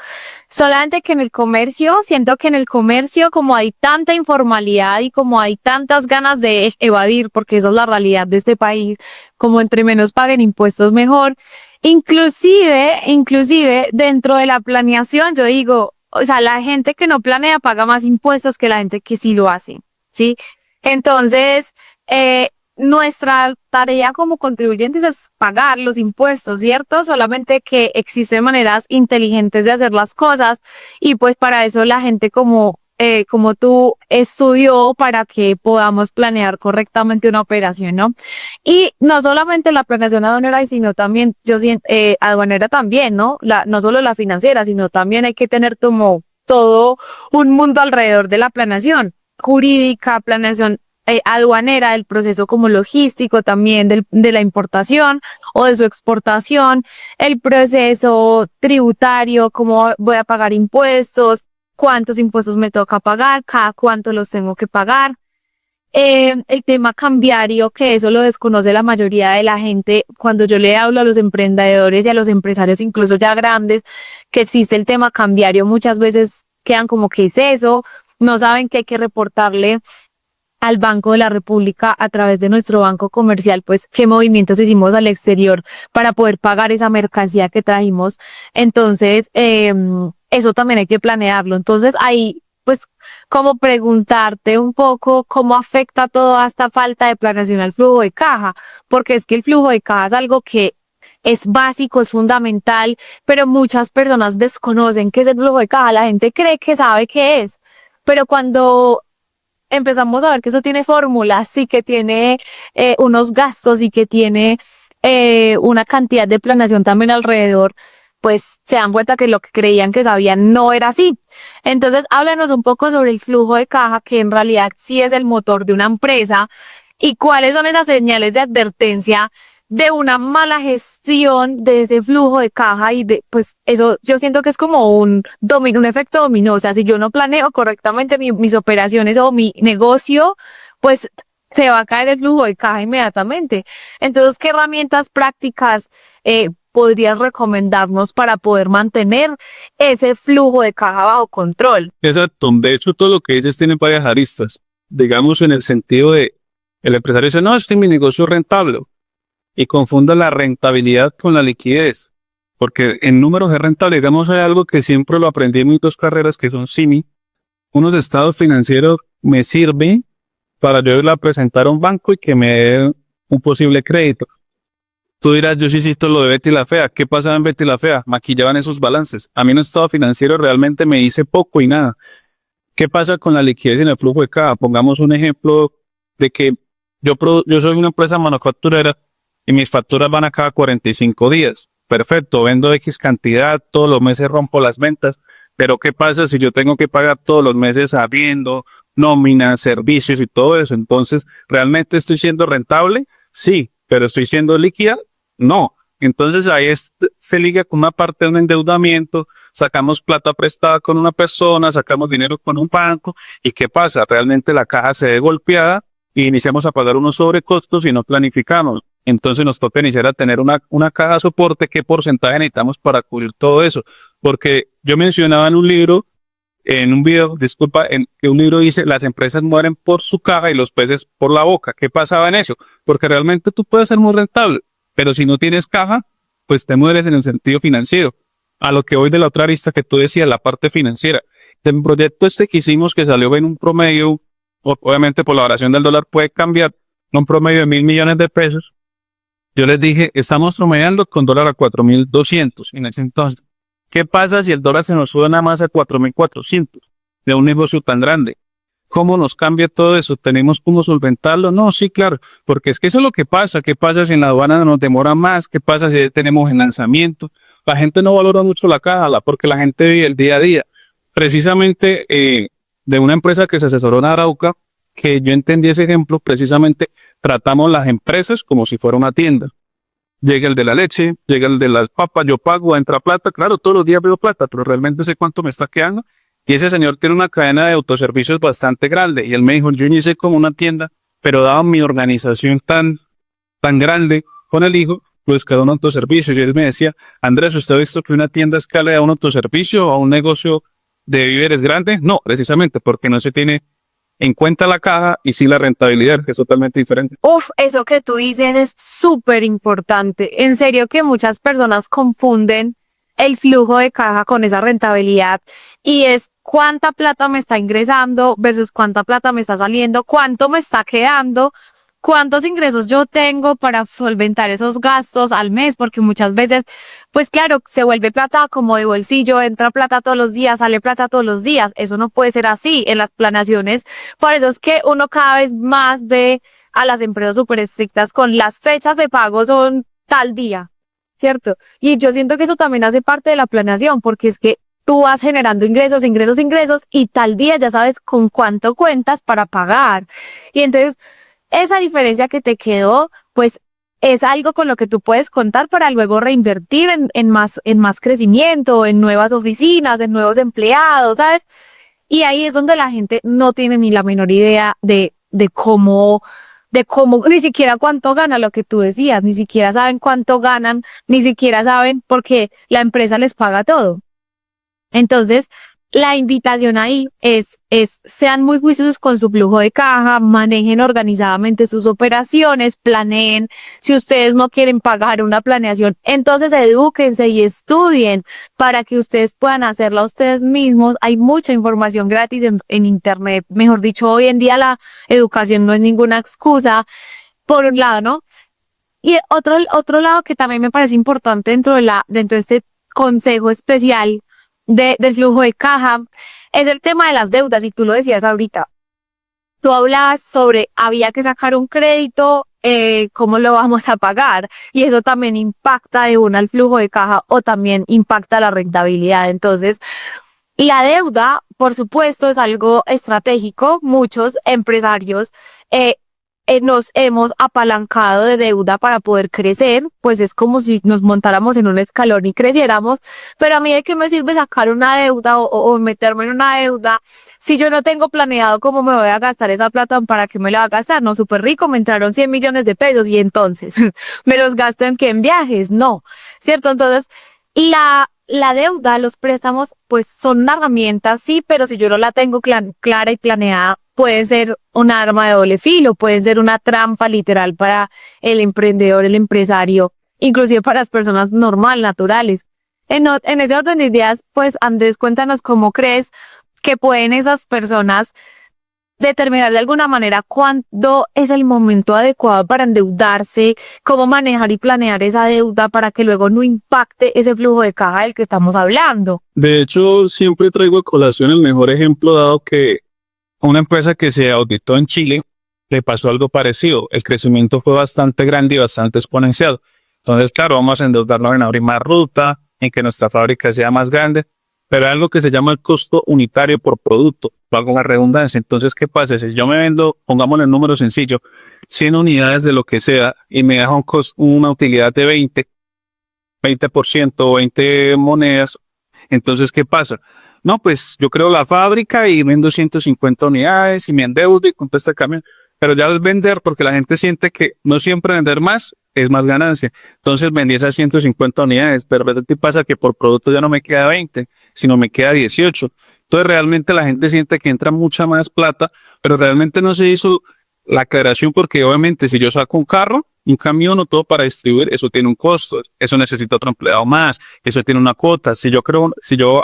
Solamente que en el comercio, siento que en el comercio como hay tanta informalidad y como hay tantas ganas de evadir, porque esa es la realidad de este país, como entre menos paguen impuestos mejor. Inclusive dentro de la planeación, yo digo, o sea, la gente que no planea paga más impuestos que la gente que sí lo hace, ¿sí? Entonces, nuestra tarea como contribuyentes es pagar los impuestos, ¿cierto? Solamente que existen maneras inteligentes de hacer las cosas y pues para eso la gente como tú estudió para que podamos planear correctamente una operación, ¿no? Y no solamente la planeación aduanera, sino también, aduanera también, ¿no? No solo la financiera, sino también hay que tener como todo un mundo alrededor de la planeación jurídica, planeación aduanera, del proceso como logístico también de la importación o de su exportación, el proceso tributario, cómo voy a pagar impuestos, cuántos impuestos me toca pagar, cada cuánto los tengo que pagar. El tema cambiario, que eso lo desconoce la mayoría de la gente. Cuando yo le hablo a los emprendedores y a los empresarios, incluso ya grandes, que existe el tema cambiario, muchas veces quedan como, ¿qué es eso? No saben que hay que reportarle al Banco de la República a través de nuestro banco comercial, pues qué movimientos hicimos al exterior para poder pagar esa mercancía que trajimos. Entonces, eso también hay que planearlo. Entonces, ahí, pues, como preguntarte un poco cómo afecta toda esta falta de planeación al flujo de caja, porque es que el flujo de caja es algo que es básico, es fundamental, pero muchas personas desconocen qué es el flujo de caja. La gente cree que sabe qué es, pero cuando empezamos a ver que eso tiene fórmulas y que tiene unos gastos y que tiene una cantidad de planeación también alrededor, pues se dan cuenta que lo que creían que sabían no era así. Entonces, háblanos un poco sobre el flujo de caja, que en realidad sí es el motor de una empresa, y cuáles son esas señales de advertencia de una mala gestión de ese flujo de caja y pues eso yo siento que es como un efecto dominó. O sea, si yo no planeo correctamente mis operaciones o mi negocio, pues se va a caer el flujo de caja inmediatamente. Entonces, ¿qué herramientas prácticas podrías recomendarnos para poder mantener ese flujo de caja bajo control? Exacto. De hecho, todo lo que dices tiene varias aristas. Digamos, en el sentido de, el empresario dice, no, mi negocio es rentable. Y confunda la rentabilidad con la liquidez. porque en números es rentable. Digamos, hay algo que siempre lo aprendí en mis dos carreras, que son SIMI. Unos estados financieros me sirven para yo irla a presentar a un banco y que me dé un posible crédito. Tú dirás, yo sí hiciste lo de Betty la Fea. ¿Qué pasaba en Betty la Fea? Maquillaban esos balances. A mí un estado financiero realmente me hice poco y nada. ¿Qué pasa con la liquidez en el flujo de caja? Pongamos un ejemplo de que yo soy una empresa manufacturera y mis facturas van a cada 45 días. Perfecto, vendo X cantidad, todos los meses rompo las ventas, pero ¿qué pasa si yo tengo que pagar todos los meses habiendo nóminas, servicios y todo eso? Entonces, ¿realmente estoy siendo rentable? Sí, pero ¿estoy siendo líquida? No. Entonces ahí se liga con una parte de un endeudamiento, sacamos plata prestada con una persona, sacamos dinero con un banco, ¿y qué pasa? Realmente la caja se ve golpeada y iniciamos a pagar unos sobrecostos y no planificamos. Entonces nos toca iniciar a tener una caja de soporte. ¿Qué porcentaje necesitamos para cubrir todo eso? Porque yo mencionaba en un libro, en un video, disculpa, en que un libro dice, las empresas mueren por su caja y los peces por la boca. ¿Qué pasaba en eso? Porque realmente tú puedes ser muy rentable, pero si no tienes caja, pues te mueres en el sentido financiero. A lo que voy de la otra arista que tú decías, la parte financiera. El proyecto que hicimos, que salió en un promedio, obviamente por la variación del dólar puede cambiar, un promedio de 1.000 millones de pesos. Yo les dije, estamos promediando con dólar a 4.200 en ese entonces. ¿Qué pasa si el dólar se nos sube nada más a 4.400 de un negocio tan grande? ¿Cómo nos cambia todo eso? ¿Tenemos cómo solventarlo? No, sí, claro, porque es que eso es lo que pasa. ¿Qué pasa si en la aduana nos demora más? ¿Qué pasa si tenemos el lanzamiento? La gente no valora mucho la caja porque la gente vive el día a día. Precisamente de una empresa que se asesoró en Arauca, que yo entendí ese ejemplo, precisamente tratamos las empresas como si fuera una tienda. Llega el de la leche, llega el de las papas, yo pago, entra plata, claro, todos los días veo plata, pero realmente sé cuánto me está quedando. Y ese señor tiene una cadena de autoservicios bastante grande. Y él me dijo, yo inicié como una tienda, pero dado mi organización tan grande con el hijo, pues quedó un autoservicio. Y él me decía, Andrés, ¿usted ha visto que una tienda escala a un autoservicio o a un negocio de víveres grande? No, precisamente porque no se tiene en cuenta la caja y sí la rentabilidad, que es totalmente diferente. Uf, eso que tú dices es súper importante. En serio que muchas personas confunden el flujo de caja con esa rentabilidad y es cuánta plata me está ingresando versus cuánta plata me está saliendo, cuánto me está quedando, cuántos ingresos yo tengo para solventar esos gastos al mes, porque muchas veces, pues claro, se vuelve plata como de bolsillo, entra plata todos los días, sale plata todos los días. Eso no puede ser así en las planeaciones. Por eso es que uno cada vez más ve a las empresas súper estrictas con las fechas de pago son tal día, ¿cierto? Y yo siento que eso también hace parte de la planeación, porque es que tú vas generando ingresos y tal día ya sabes con cuánto cuentas para pagar. Y entonces, esa diferencia que te quedó, pues es algo con lo que tú puedes contar para luego reinvertir en más crecimiento, en nuevas oficinas, en nuevos empleados, ¿sabes? Y ahí es donde la gente no tiene ni la menor idea de cómo, ni siquiera cuánto gana, lo que tú decías, ni siquiera saben cuánto ganan, ni siquiera saben porque la empresa les paga todo. Entonces, la invitación ahí es sean muy juiciosos con su flujo de caja, manejen organizadamente sus operaciones, planeen. Si ustedes no quieren pagar una planeación, entonces edúquense y estudien para que ustedes puedan hacerla ustedes mismos. Hay mucha información gratis en internet. Mejor dicho, hoy en día la educación no es ninguna excusa, por un lado, ¿no? Y otro lado que también me parece importante dentro de este consejo especial del flujo de caja es el tema de las deudas. Y tú lo decías ahorita, tú hablabas sobre había que sacar un crédito, cómo lo vamos a pagar, y eso también impacta de una al flujo de caja o también impacta la rentabilidad. Entonces, la deuda, por supuesto, es algo estratégico. Muchos empresarios nos hemos apalancado de deuda para poder crecer, pues es como si nos montáramos en un escalón y creciéramos, pero a mí ¿de qué me sirve sacar una deuda o meterme en una deuda si yo no tengo planeado cómo me voy a gastar esa plata? ¿Para qué me la va a gastar? No, súper rico, me entraron 100 millones de pesos y entonces me los gasto en qué, en viajes, no, ¿cierto? Entonces, la deuda, los préstamos, pues son una herramienta, sí, pero si yo no la tengo clara y planeada, puede ser un arma de doble filo, puede ser una trampa literal para el emprendedor, el empresario, inclusive para las personas normales, naturales. en ese orden de ideas, pues Andrés, cuéntanos cómo crees que pueden esas personas determinar de alguna manera cuándo es el momento adecuado para endeudarse, cómo manejar y planear esa deuda para que luego no impacte ese flujo de caja del que estamos hablando. De hecho, siempre traigo a colación el mejor ejemplo, dado que a una empresa que se auditó en Chile le pasó algo parecido. El crecimiento fue bastante grande y bastante exponencial. Entonces, claro, vamos a endeudarnos en abrir más ruta, en que nuestra fábrica sea más grande, pero hay algo que se llama el costo unitario por producto, valga la redundancia. Entonces, ¿qué pasa? Si yo me vendo, pongámosle el número sencillo, 100 unidades de lo que sea y me deja una utilidad de 20% o 20 monedas, entonces, ¿qué pasa? No, pues yo creo la fábrica y vendo 150 unidades y me endeudo y compro este camión. Pero ya al vender, porque la gente siente que no siempre vender más es más ganancia. Entonces vendí esas 150 unidades, pero ¿qué pasa? Que por producto ya no me queda 20, sino me queda 18. Entonces realmente la gente siente que entra mucha más plata, pero realmente no se hizo la aclaración porque obviamente si yo saco un carro, un camión o todo para distribuir, eso tiene un costo, eso necesita otro empleado más, eso tiene una cuota. Si yo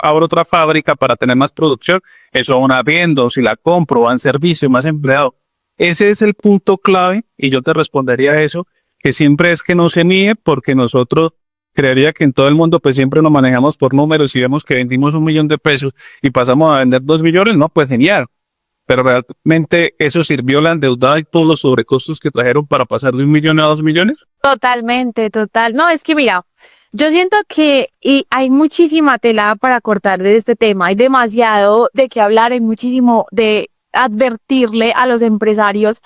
abro otra fábrica para tener más producción, eso va una vendo, si la compro, va en servicio, más empleado. Ese es el punto clave y yo te respondería a eso, que siempre es que no se mide porque nosotros creería que en todo el mundo pues siempre nos manejamos por números y vemos que vendimos 1 millón de pesos y pasamos a vender 2 millones, no, pues genial. Pero realmente eso sirvió la endeudada y todos los sobrecostos que trajeron para pasar de 1 millón a 2 millones. Totalmente, total. No, es que mira, yo siento que hay muchísima tela para cortar de este tema, hay demasiado de qué hablar, hay muchísimo de advertirle a los empresarios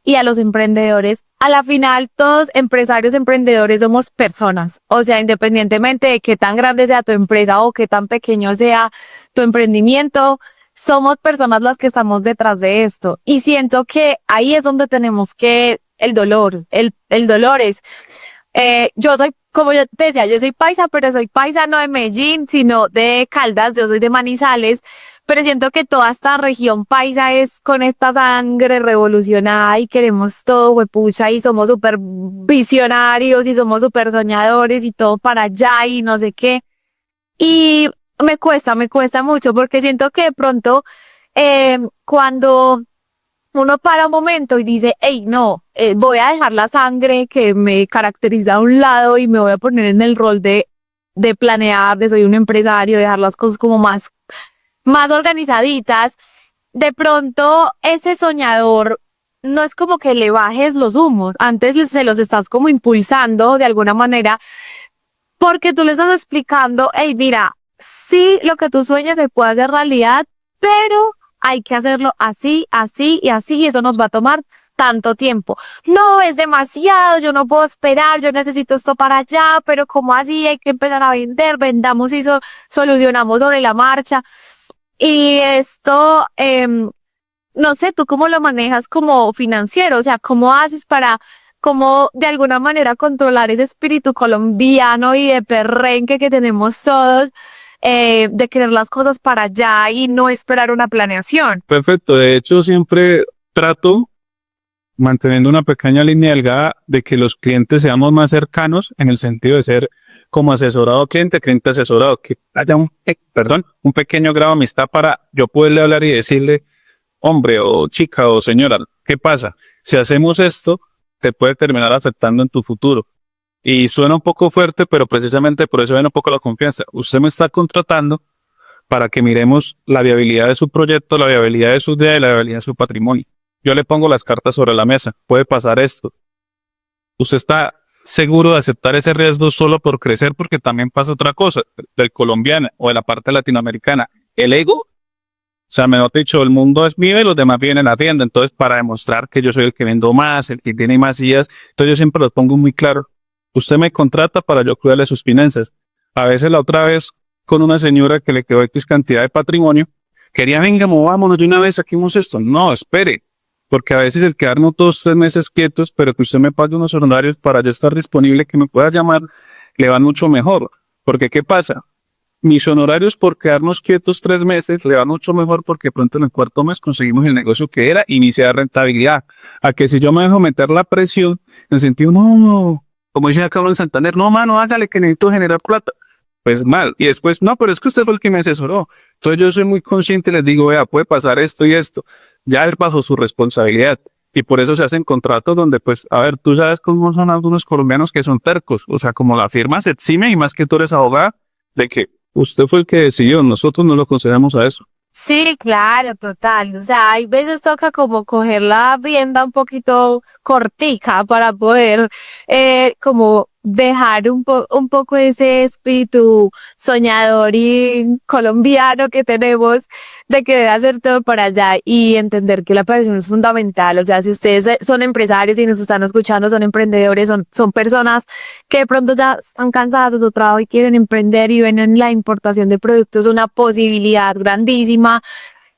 y a los emprendedores. A la final, todos empresarios, emprendedores somos personas. O sea, independientemente de qué tan grande sea tu empresa o qué tan pequeño sea tu emprendimiento, somos personas las que estamos detrás de esto. Y siento que ahí es donde tenemos que, el dolor es, yo soy, como yo te decía, yo soy paisa, pero soy paisa no de Medellín, sino de Caldas, yo soy de Manizales. Pero siento que toda esta región paisa es con esta sangre revolucionada y queremos todo, huepucha, y somos súper visionarios y somos súper soñadores y todo para allá y no sé qué. Y me cuesta mucho porque siento que de pronto cuando uno para un momento y dice, hey, no, voy a dejar la sangre que me caracteriza a un lado y me voy a poner en el rol de planear, de soy un empresario, dejar las cosas como más organizaditas, de pronto ese soñador no es como que le bajes los humos, antes se los estás como impulsando de alguna manera, porque tú le estás explicando, hey, mira, sí, lo que tú sueñas se puede hacer realidad, pero hay que hacerlo así, así y así, y eso nos va a tomar tanto tiempo. No, es demasiado, yo no puedo esperar, yo necesito esto para allá, pero ¿cómo así? Hay que empezar a vender, vendamos y solucionamos sobre la marcha. Y esto, no sé, ¿tú cómo lo manejas como financiero? O sea, ¿cómo haces para, cómo de alguna manera controlar ese espíritu colombiano y de perrenque que tenemos todos, de querer las cosas para allá y no esperar una planeación? Perfecto, de hecho siempre trato, manteniendo una pequeña línea delgada, de que los clientes seamos más cercanos en el sentido de ser como asesorado cliente asesorado, que haya un pequeño grado de amistad para yo poderle hablar y decirle, hombre o chica o señora, ¿qué pasa? Si hacemos esto, te puede terminar afectando en tu futuro. Y suena un poco fuerte, pero precisamente por eso viene un poco la confianza. Usted me está contratando para que miremos la viabilidad de su proyecto, la viabilidad de su idea y la viabilidad de su patrimonio. Yo le pongo las cartas sobre la mesa. Puede pasar esto. Usted está seguro de aceptar ese riesgo solo por crecer, porque también pasa otra cosa del colombiano o de la parte latinoamericana, el ego. O sea, mejor dicho, el mundo es mío y los demás vienen a la tienda. Entonces, para demostrar que yo soy el que vendo más, el que tiene más ideas, entonces yo siempre lo pongo muy claro. Usted me contrata para yo cuidarle sus finanzas. A veces la otra vez con una señora que le quedó X cantidad de patrimonio, quería, venga, vámonos de una vez, saquemos esto. No, espere. Porque a veces el quedarnos 2, 3 meses quietos, pero que usted me pague unos honorarios para yo estar disponible, que me pueda llamar, le van mucho mejor. Porque ¿qué pasa? Mis honorarios por quedarnos quietos 3 meses le van mucho mejor porque pronto en el 4.º mes conseguimos el negocio que era iniciar rentabilidad. A que si yo me dejo meter la presión, en el sentido, no, como dice acá en Santander, no, mano, hágale que necesito generar plata. pues mal. Y después, no, pero es que usted fue el que me asesoró. Entonces yo soy muy consciente y les digo, vea, puede pasar esto y esto. Ya es bajo su responsabilidad. Y por eso se hacen contratos donde, pues, a ver, tú sabes cómo son algunos colombianos que son tercos. O sea, como la firma se exime y más que tú eres abogada, de que usted fue el que decidió, nosotros no lo concedemos a eso. Sí, claro, total. O sea, hay veces toca como coger la rienda un poquito cortica para poder como dejar un poco ese espíritu soñador y colombiano que tenemos de que debe hacer todo para allá y entender que la planeación es fundamental. O sea, si ustedes son empresarios y nos están escuchando, son emprendedores, son personas que de pronto ya están cansadas de su trabajo y quieren emprender y ven en la importación de productos una posibilidad grandísima.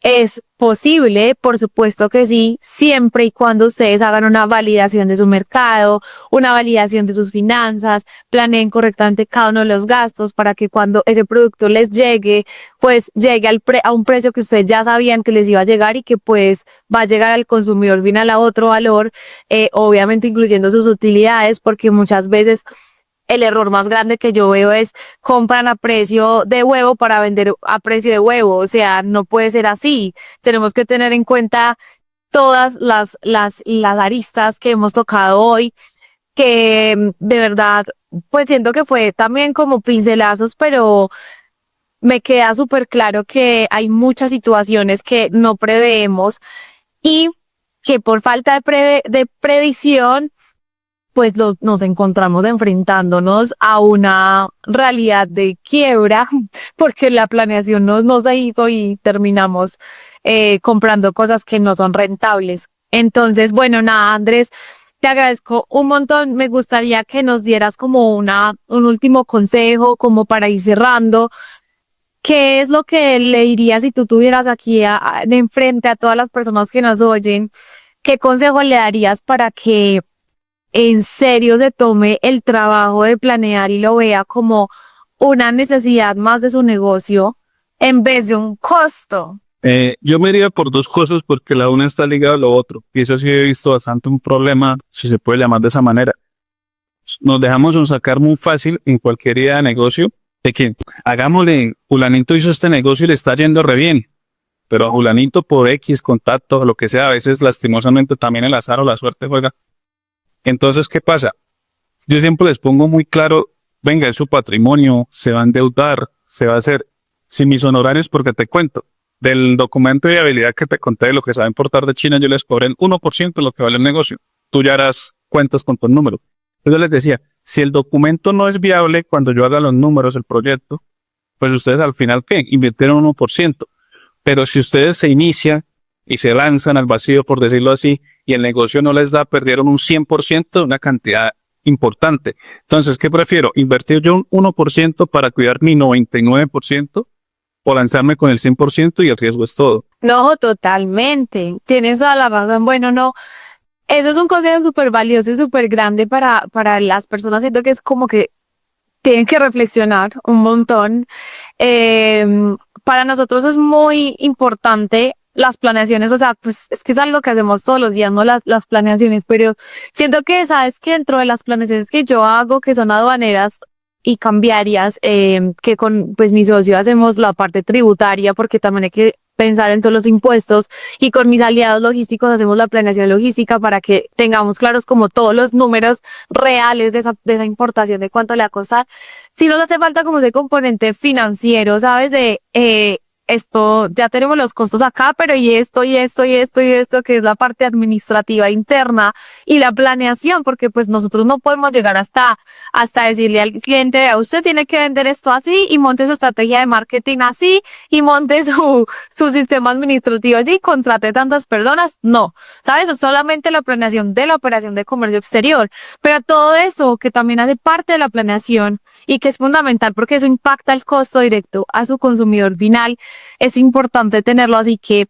Es posible, por supuesto que sí, siempre y cuando ustedes hagan una validación de su mercado, una validación de sus finanzas, planeen correctamente cada uno de los gastos para que cuando ese producto les llegue, pues llegue a un precio que ustedes ya sabían que les iba a llegar y que pues va a llegar al consumidor final a otro valor, obviamente incluyendo sus utilidades, porque muchas veces el error más grande que yo veo es compran a precio de huevo para vender a precio de huevo. O sea, no puede ser así. Tenemos que tener en cuenta todas las aristas que hemos tocado hoy, que de verdad, pues siento que fue también como pincelazos, pero me queda súper claro que hay muchas situaciones que no preveemos y que por falta de predicción pues nos encontramos enfrentándonos a una realidad de quiebra, porque la planeación nos ha ido y terminamos comprando cosas que no son rentables. Entonces, bueno, nada, Andrés, te agradezco un montón. Me gustaría que nos dieras como un último consejo, como para ir cerrando. ¿Qué es lo que le dirías si tú tuvieras aquí de enfrente a todas las personas que nos oyen? ¿Qué consejo le darías para que en serio se tome el trabajo de planear y lo vea como una necesidad más de su negocio en vez de un costo? Yo me iría por dos cosas porque la una está ligada a lo otro. Y eso sí he visto bastante un problema, si se puede llamar de esa manera. Nos dejamos un sacar muy fácil en cualquier idea de negocio de que hagámosle, fulanito hizo este negocio y le está yendo re bien. Pero a fulanito por X, contacto, lo que sea, a veces lastimosamente también el azar o la suerte juega. Entonces, ¿qué pasa? Yo siempre les pongo muy claro, venga, es su patrimonio, se va a endeudar, se va a hacer. Si mis honorarios, porque te cuento, del documento de viabilidad que te conté de lo que se va a importar de China, yo les cobré el 1% de lo que vale el negocio. Tú ya harás cuentas con tu número. Yo les decía, si el documento no es viable cuando yo haga los números, el proyecto, pues ustedes al final, ¿qué? Invirtieron 1%. Pero si ustedes se inician y se lanzan al vacío, por decirlo así, y el negocio no les da, perdieron un 100% de una cantidad importante. Entonces, ¿qué prefiero? ¿Invertir yo un 1% para cuidar mi 99% o lanzarme con el 100% y el riesgo es todo? No, totalmente. Tienes toda la razón. Bueno, no, eso es un consejo súper valioso y súper grande para las personas. Siento que es como que tienen que reflexionar un montón. Para nosotros es muy importante las planeaciones, o sea, pues es que es algo que hacemos todos los días, ¿no? Las planeaciones, pero siento que, sabes que dentro de las planeaciones que yo hago, que son aduaneras y cambiarias, que con pues mi socio hacemos la parte tributaria, porque también hay que pensar en todos los impuestos, y con mis aliados logísticos hacemos la planeación logística para que tengamos claros como todos los números reales de esa importación, de cuánto le va a costar. Si nos hace falta como ese componente financiero, ¿sabes? De esto, ya tenemos los costos acá, pero y esto, y esto, y esto, y esto, que es la parte administrativa interna y la planeación, porque pues nosotros no podemos llegar hasta decirle al cliente, usted tiene que vender esto así, y monte su estrategia de marketing así, y monte su sistema administrativo así, y contrate tantas personas. No, ¿sabes? Es solamente la planeación de la operación de comercio exterior, pero todo eso que también hace parte de la planeación y que es fundamental porque eso impacta el costo directo a su consumidor final, es importante tenerlo, así que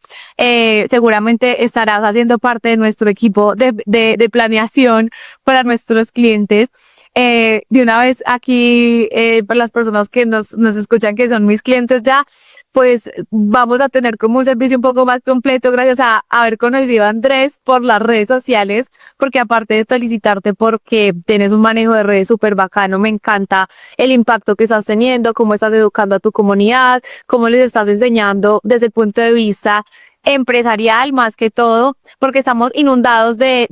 seguramente estarás haciendo parte de nuestro equipo de planeación para nuestros clientes. De una vez aquí, para las personas que nos escuchan, que son mis clientes ya, pues vamos a tener como un servicio un poco más completo gracias a haber conocido a Andrés por las redes sociales, porque aparte de felicitarte porque tienes un manejo de redes súper bacano, me encanta el impacto que estás teniendo, cómo estás educando a tu comunidad, cómo les estás enseñando desde el punto de vista empresarial más que todo, porque estamos inundados de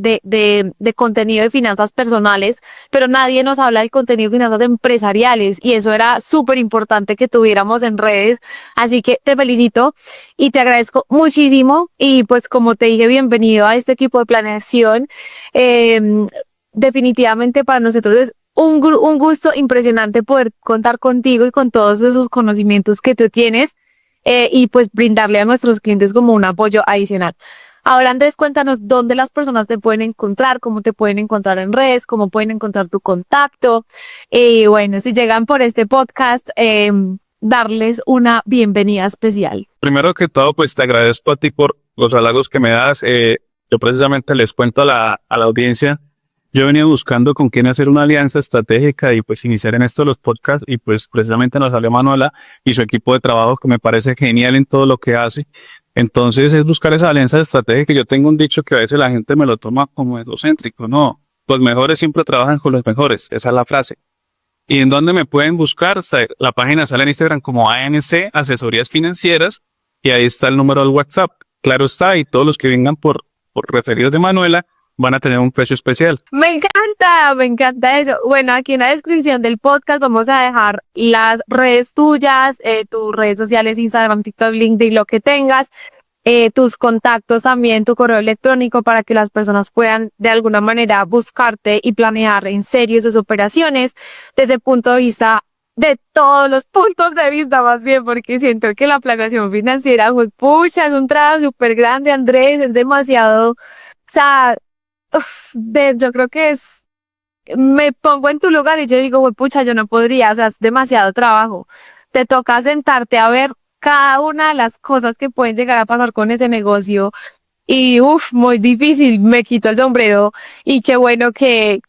contenido de finanzas personales, pero nadie nos habla del contenido de finanzas empresariales y eso era súper importante que tuviéramos en redes, así que te felicito y te agradezco muchísimo y pues como te dije, bienvenido a este equipo de planeación. Definitivamente para nosotros es un gusto impresionante poder contar contigo y con todos esos conocimientos que tú tienes. Y pues brindarle a nuestros clientes como un apoyo adicional. Ahora, Andrés, cuéntanos dónde las personas te pueden encontrar, cómo te pueden encontrar en redes, cómo pueden encontrar tu contacto. Y bueno, si llegan por este podcast, darles una bienvenida especial. Primero que todo, pues te agradezco a ti por los halagos que me das. Yo precisamente les cuento a la audiencia. Yo venía buscando con quién hacer una alianza estratégica y pues iniciar en esto los podcasts y pues precisamente nos salió Manuela y su equipo de trabajo que me parece genial en todo lo que hace. Entonces es buscar esa alianza estratégica. Yo tengo un dicho que a veces la gente me lo toma como egocéntrico. No, los mejores siempre trabajan con los mejores. Esa es la frase. ¿Y en dónde me pueden buscar? La página sale en Instagram como ANC, Asesorías Financieras, y ahí está el número del WhatsApp. Claro está, y todos los que vengan por referidos de Manuela, van a tener un precio especial. Me encanta eso. Bueno, aquí en la descripción del podcast vamos a dejar las redes tuyas, tus redes sociales, Instagram, TikTok, LinkedIn, lo que tengas, tus contactos también, tu correo electrónico para que las personas puedan de alguna manera buscarte y planear en serio sus operaciones desde el punto de vista de todos los puntos de vista más bien, porque siento que la planeación financiera, pues, pucha, es un trabajo súper grande, Andrés, es demasiado, o sea, yo creo que me pongo en tu lugar y yo digo, güey, pucha, yo no podría, o sea, es demasiado trabajo. Te toca sentarte a ver cada una de las cosas que pueden llegar a pasar con ese negocio y muy difícil, me quito el sombrero y qué bueno que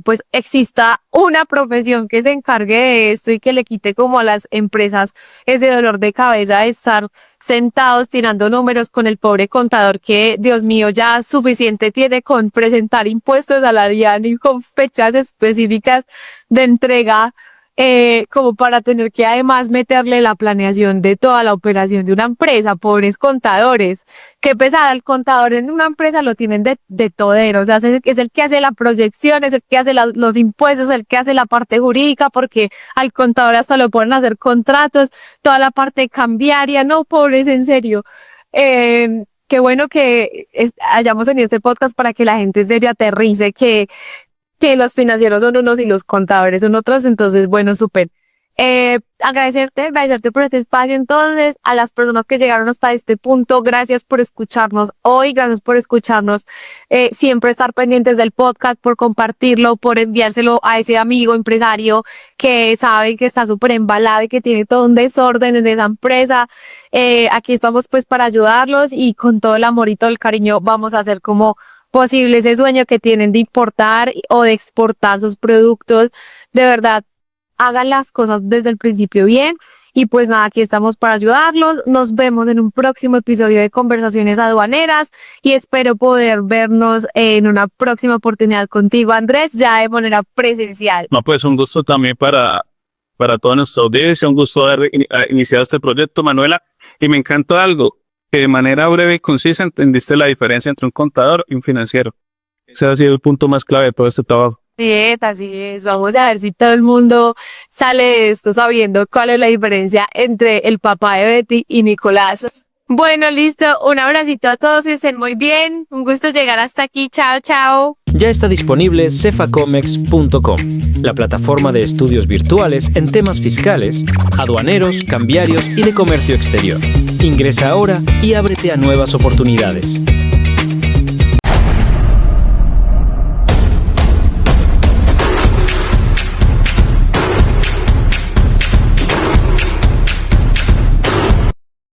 pues exista una profesión que se encargue de esto y que le quite como a las empresas ese dolor de cabeza de estar sentados tirando números con el pobre contador que, Dios mío, ya suficiente tiene con presentar impuestos a la DIAN y con fechas específicas de entrega, como para tener que además meterle la planeación de toda la operación de una empresa. Pobres contadores, qué pesada. El contador en una empresa lo tienen de todero, o sea, es el que hace la proyección, es el que hace los impuestos, el que hace la parte jurídica, porque al contador hasta lo ponen a hacer contratos, toda la parte cambiaria. No, pobres, en serio. Qué bueno que hayamos tenido este podcast para que la gente se aterrice que los financieros son unos y los contadores son otros. Entonces, bueno, súper. Agradecerte por este espacio. Entonces, a las personas que llegaron hasta este punto, gracias por escucharnos hoy, gracias por escucharnos, siempre estar pendientes del podcast, por compartirlo, por enviárselo a ese amigo empresario que sabe que está súper embalado y que tiene todo un desorden en esa empresa. Aquí estamos pues para ayudarlos y con todo el amor y todo el cariño vamos a hacer como posible ese sueño que tienen de importar o de exportar sus productos. De verdad, hagan las cosas desde el principio bien y pues nada, aquí estamos para ayudarlos. Nos vemos en un próximo episodio de Conversaciones Aduaneras y espero poder vernos en una próxima oportunidad contigo, Andrés, ya de manera presencial. No, pues un gusto también para toda nuestra audiencia, un gusto haber iniciado este proyecto, Manuela, y me encanta algo, que de manera breve y concisa entendiste la diferencia entre un contador y un financiero. Ese ha sido el punto más clave de todo este trabajo. Así es. Vamos a ver si todo el mundo sale de esto sabiendo cuál es la diferencia entre el papá de Betty y Nicolás. Bueno, listo. Un abracito a todos, estén muy bien. Un gusto llegar hasta aquí. Chao, chao. Ya está disponible cefacomex.com, la plataforma de estudios virtuales en temas fiscales, aduaneros, cambiarios y de comercio exterior. Ingresa ahora y ábrete a nuevas oportunidades.